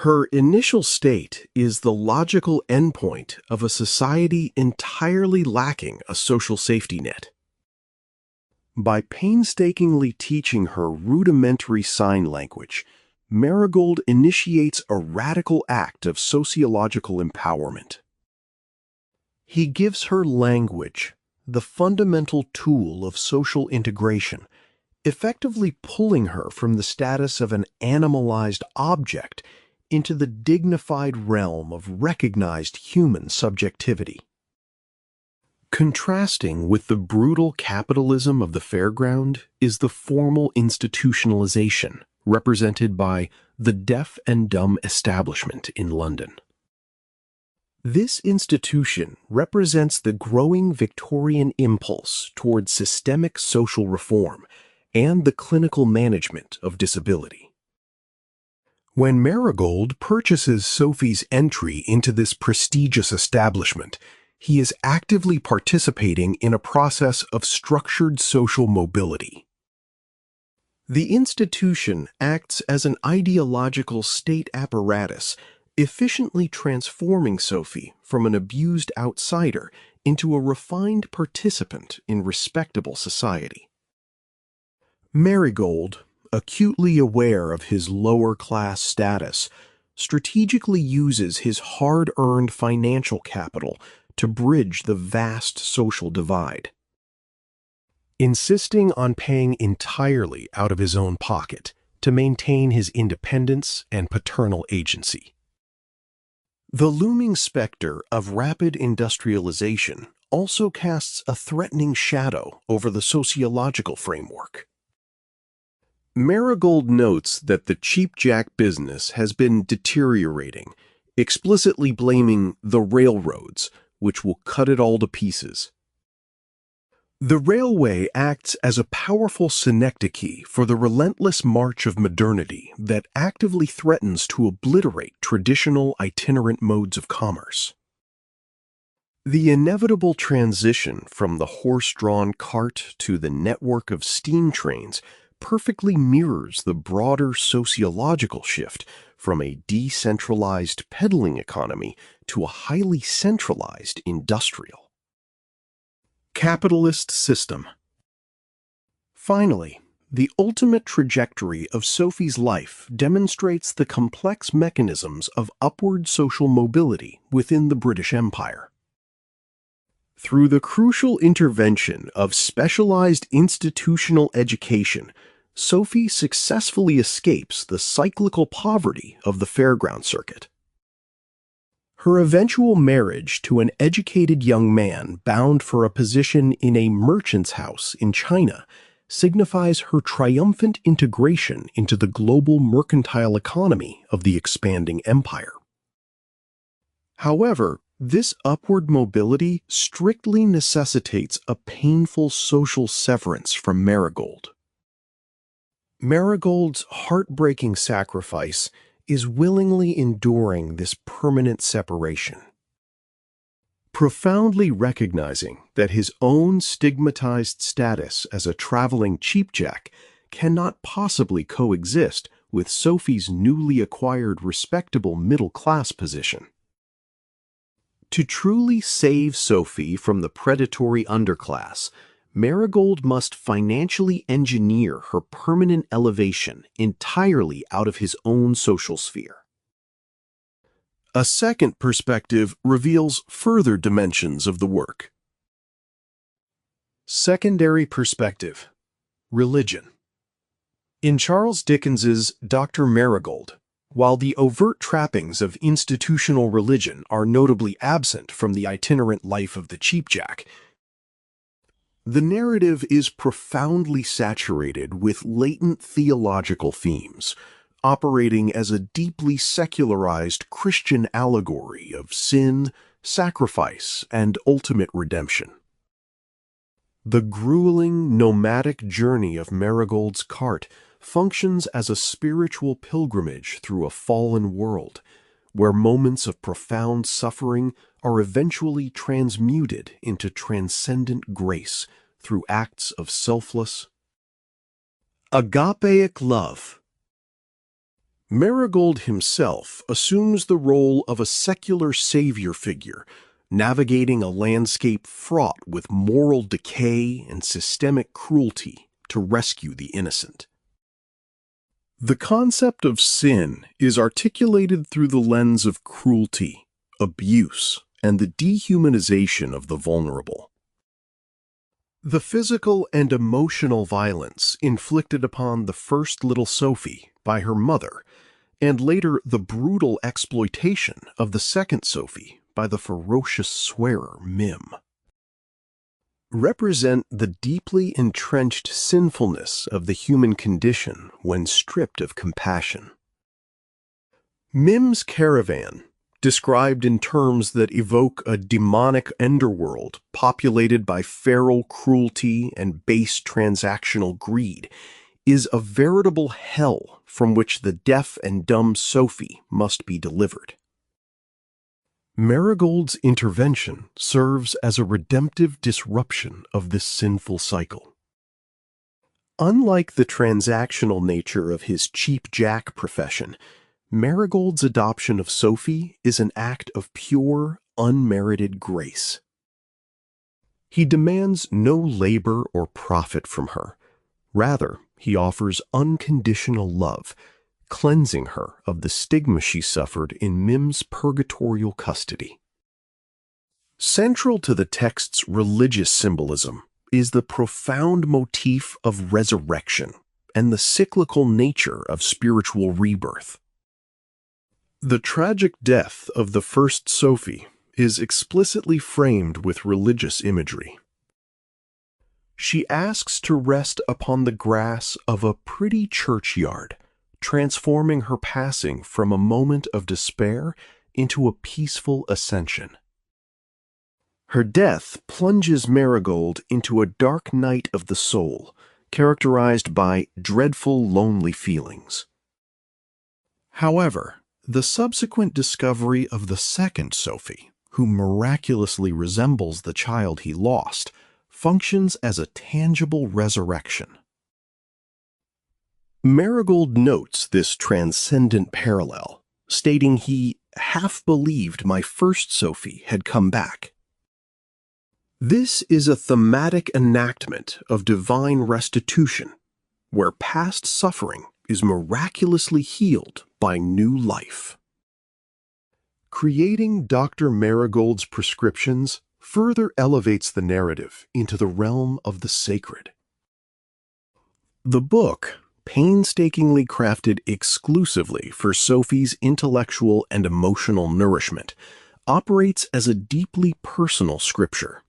Her initial state is the logical endpoint of a society entirely lacking a social safety net. By painstakingly teaching her rudimentary sign language, Marigold initiates a radical act of sociological empowerment. He gives her language, the fundamental tool of social integration, effectively pulling her from the status of an animalized object into the dignified realm of recognized human subjectivity. Contrasting with the brutal capitalism of the fairground is the formal institutionalization represented by the deaf and dumb establishment in London. This institution represents the growing Victorian impulse toward systemic social reform and the clinical management of disability. When Marigold purchases Sophie's entry into this prestigious establishment, he is actively participating in a process of structured social mobility. The institution acts as an ideological state apparatus, efficiently transforming Sophie from an abused outsider into a refined participant in respectable society. Marigold, acutely aware of his lower-class status, strategically uses his hard-earned financial capital to bridge the vast social divide. Insisting on paying entirely out of his own pocket to maintain his independence and paternal agency. The looming specter of rapid industrialization also casts a threatening shadow over the sociological framework. Marigold notes that the cheapjack business has been deteriorating, explicitly blaming the railroads, which will cut it all to pieces. The railway acts as a powerful synecdoche for the relentless march of modernity that actively threatens to obliterate traditional itinerant modes of commerce. The inevitable transition from the horse-drawn cart to the network of steam trains perfectly mirrors the broader sociological shift from a decentralized peddling economy to a highly centralized industrial capitalist system. Finally, the ultimate trajectory of Sophie's life demonstrates the complex mechanisms of upward social mobility within the British Empire. Through the crucial intervention of specialized institutional education, Sophie successfully escapes the cyclical poverty of the fairground circuit. Her eventual marriage to an educated young man bound for a position in a merchant's house in China signifies her triumphant integration into the global mercantile economy of the expanding empire. However, this upward mobility strictly necessitates a painful social severance from Marigold. Marigold's heartbreaking sacrifice is willingly enduring this permanent separation. Profoundly recognizing that his own stigmatized status as a traveling cheapjack cannot possibly coexist with Sophie's newly acquired respectable middle-class position. To truly save Sophie from the predatory underclass, Marigold must financially engineer her permanent elevation entirely out of his own social sphere. A second perspective reveals further dimensions of the work. Secondary perspective: religion. In Charles Dickens's Doctor Marigold, while the overt trappings of institutional religion are notably absent from the itinerant life of the cheapjack, the narrative is profoundly saturated with latent theological themes, operating as a deeply secularized Christian allegory of sin, sacrifice, and ultimate redemption. The grueling, nomadic journey of Marigold's cart functions as a spiritual pilgrimage through a fallen world, where moments of profound suffering are eventually transmuted into transcendent grace through acts of selfless, agapeic love. Marigold himself assumes the role of a secular savior figure, navigating a landscape fraught with moral decay and systemic cruelty to rescue the innocent. The concept of sin is articulated through the lens of cruelty, abuse, and the dehumanization of the vulnerable. The physical and emotional violence inflicted upon the first little Sophie by her mother, and later the brutal exploitation of the second Sophie by the ferocious swearer Mim, represent the deeply entrenched sinfulness of the human condition when stripped of compassion. Mim's caravan, described in terms that evoke a demonic underworld populated by feral cruelty and base transactional greed, is a veritable hell from which the deaf and dumb Sophie must be delivered. Marigold's intervention serves as a redemptive disruption of this sinful cycle. Unlike the transactional nature of his cheap-jack profession, Marigold's adoption of Sophie is an act of pure, unmerited grace. He demands no labor or profit from her. Rather, he offers unconditional love, cleansing her of the stigma she suffered in Mim's purgatorial custody. Central to the text's religious symbolism is the profound motif of resurrection and the cyclical nature of spiritual rebirth. The tragic death of the first Sophie is explicitly framed with religious imagery. She asks to rest upon the grass of a pretty churchyard, transforming her passing from a moment of despair into a peaceful ascension. Her death plunges Marigold into a dark night of the soul, characterized by dreadful, lonely feelings. However, the subsequent discovery of the second Sophie, who miraculously resembles the child he lost, functions as a tangible resurrection. Marigold notes this transcendent parallel, stating he half believed my first Sophie had come back. This is a thematic enactment of divine restitution, where past suffering is miraculously healed by new life. Creating Dr. Marigold's prescriptions further elevates the narrative into the realm of the sacred. The book, painstakingly crafted exclusively for Sophie's intellectual and emotional nourishment, operates as a deeply personal scripture.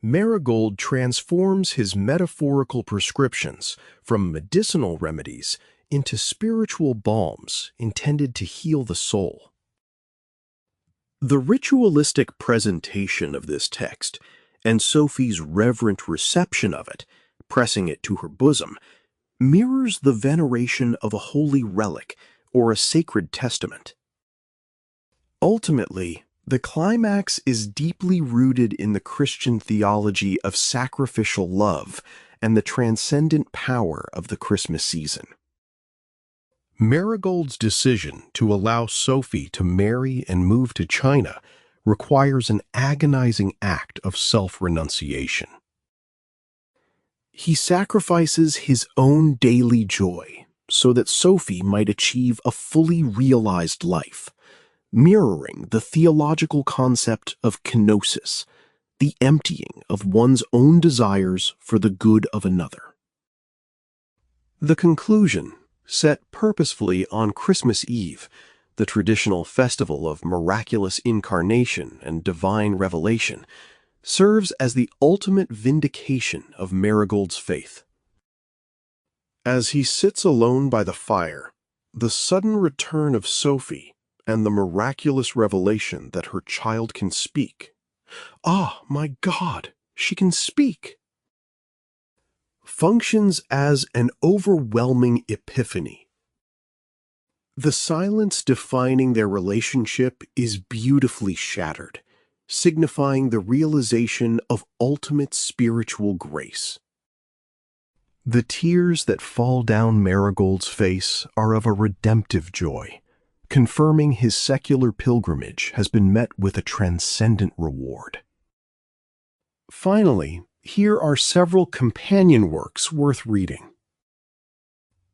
Marigold transforms his metaphorical prescriptions from medicinal remedies into spiritual balms intended to heal the soul. The ritualistic presentation of this text and Sophie's reverent reception of it, pressing it to her bosom, mirrors the veneration of a holy relic or a sacred testament. Ultimately, the climax is deeply rooted in the Christian theology of sacrificial love and the transcendent power of the Christmas season. Marigold's decision to allow Sophie to marry and move to China requires an agonizing act of self-renunciation. He sacrifices his own daily joy so that Sophie might achieve a fully realized life, mirroring the theological concept of kenosis, the emptying of one's own desires for the good of another. The conclusion, set purposefully on Christmas Eve, the traditional festival of miraculous incarnation and divine revelation, serves as the ultimate vindication of Marigold's faith. As he sits alone by the fire, the sudden return of Sophie and the miraculous revelation that her child can speak. Ah, my God, she can speak! Functions as an overwhelming epiphany. The silence defining their relationship is beautifully shattered, signifying the realization of ultimate spiritual grace. The tears that fall down Marigold's face are of a redemptive joy, confirming his secular pilgrimage has been met with a transcendent reward. Finally, here are several companion works worth reading.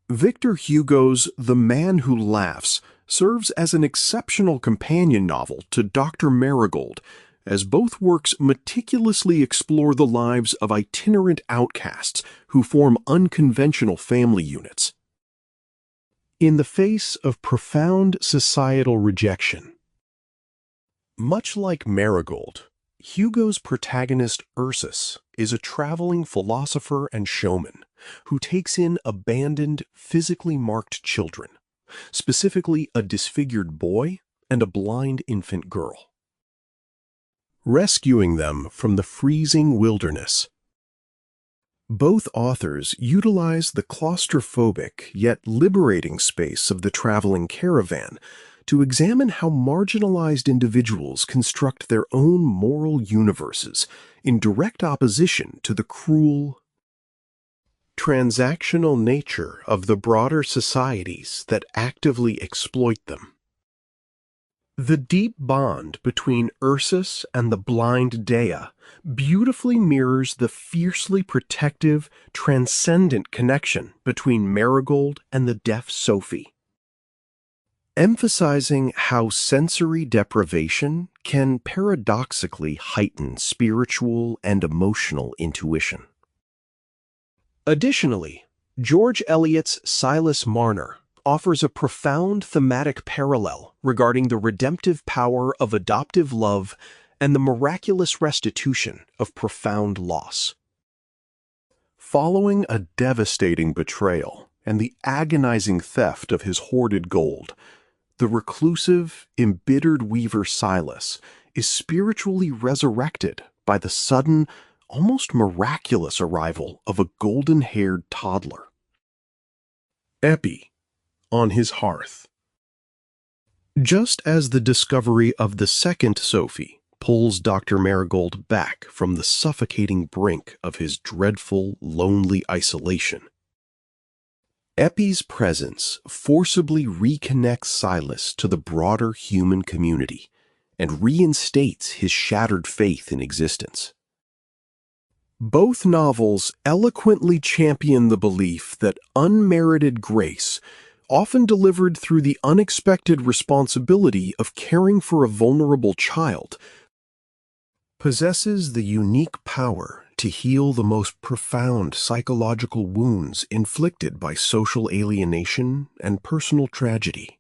Victor Hugo's The Man Who Laughs serves as an exceptional companion novel to Dr. Marigold, as both works meticulously explore the lives of itinerant outcasts who form unconventional family units. In the face of profound societal rejection. Much like Marigold, Hugo's protagonist Ursus is a traveling philosopher and showman who takes in abandoned, physically marked children, specifically a disfigured boy and a blind infant girl, rescuing them from the freezing wilderness. Both authors utilize the claustrophobic yet liberating space of the traveling caravan to examine how marginalized individuals construct their own moral universes in direct opposition to the cruel, transactional nature of the broader societies that actively exploit them. The deep bond between Ursus and the blind Dea beautifully mirrors the fiercely protective, transcendent connection between Marigold and the deaf Sophie, emphasizing how sensory deprivation can paradoxically heighten spiritual and emotional intuition. Additionally, George Eliot's Silas Marner offers a profound thematic parallel regarding the redemptive power of adoptive love and the miraculous restitution of profound loss. Following a devastating betrayal and the agonizing theft of his hoarded gold, The reclusive, embittered weaver Silas is spiritually resurrected by the sudden, almost miraculous arrival of a golden-haired toddler. Epi, on his hearth. Just as the discovery of the second Sophie pulls Dr. Marigold back from the suffocating brink of his dreadful, lonely isolation, Epi's presence forcibly reconnects Silas to the broader human community and reinstates his shattered faith in existence. Both novels eloquently champion the belief that unmerited grace, often delivered through the unexpected responsibility of caring for a vulnerable child, possesses the unique power to heal the most profound psychological wounds inflicted by social alienation and personal tragedy.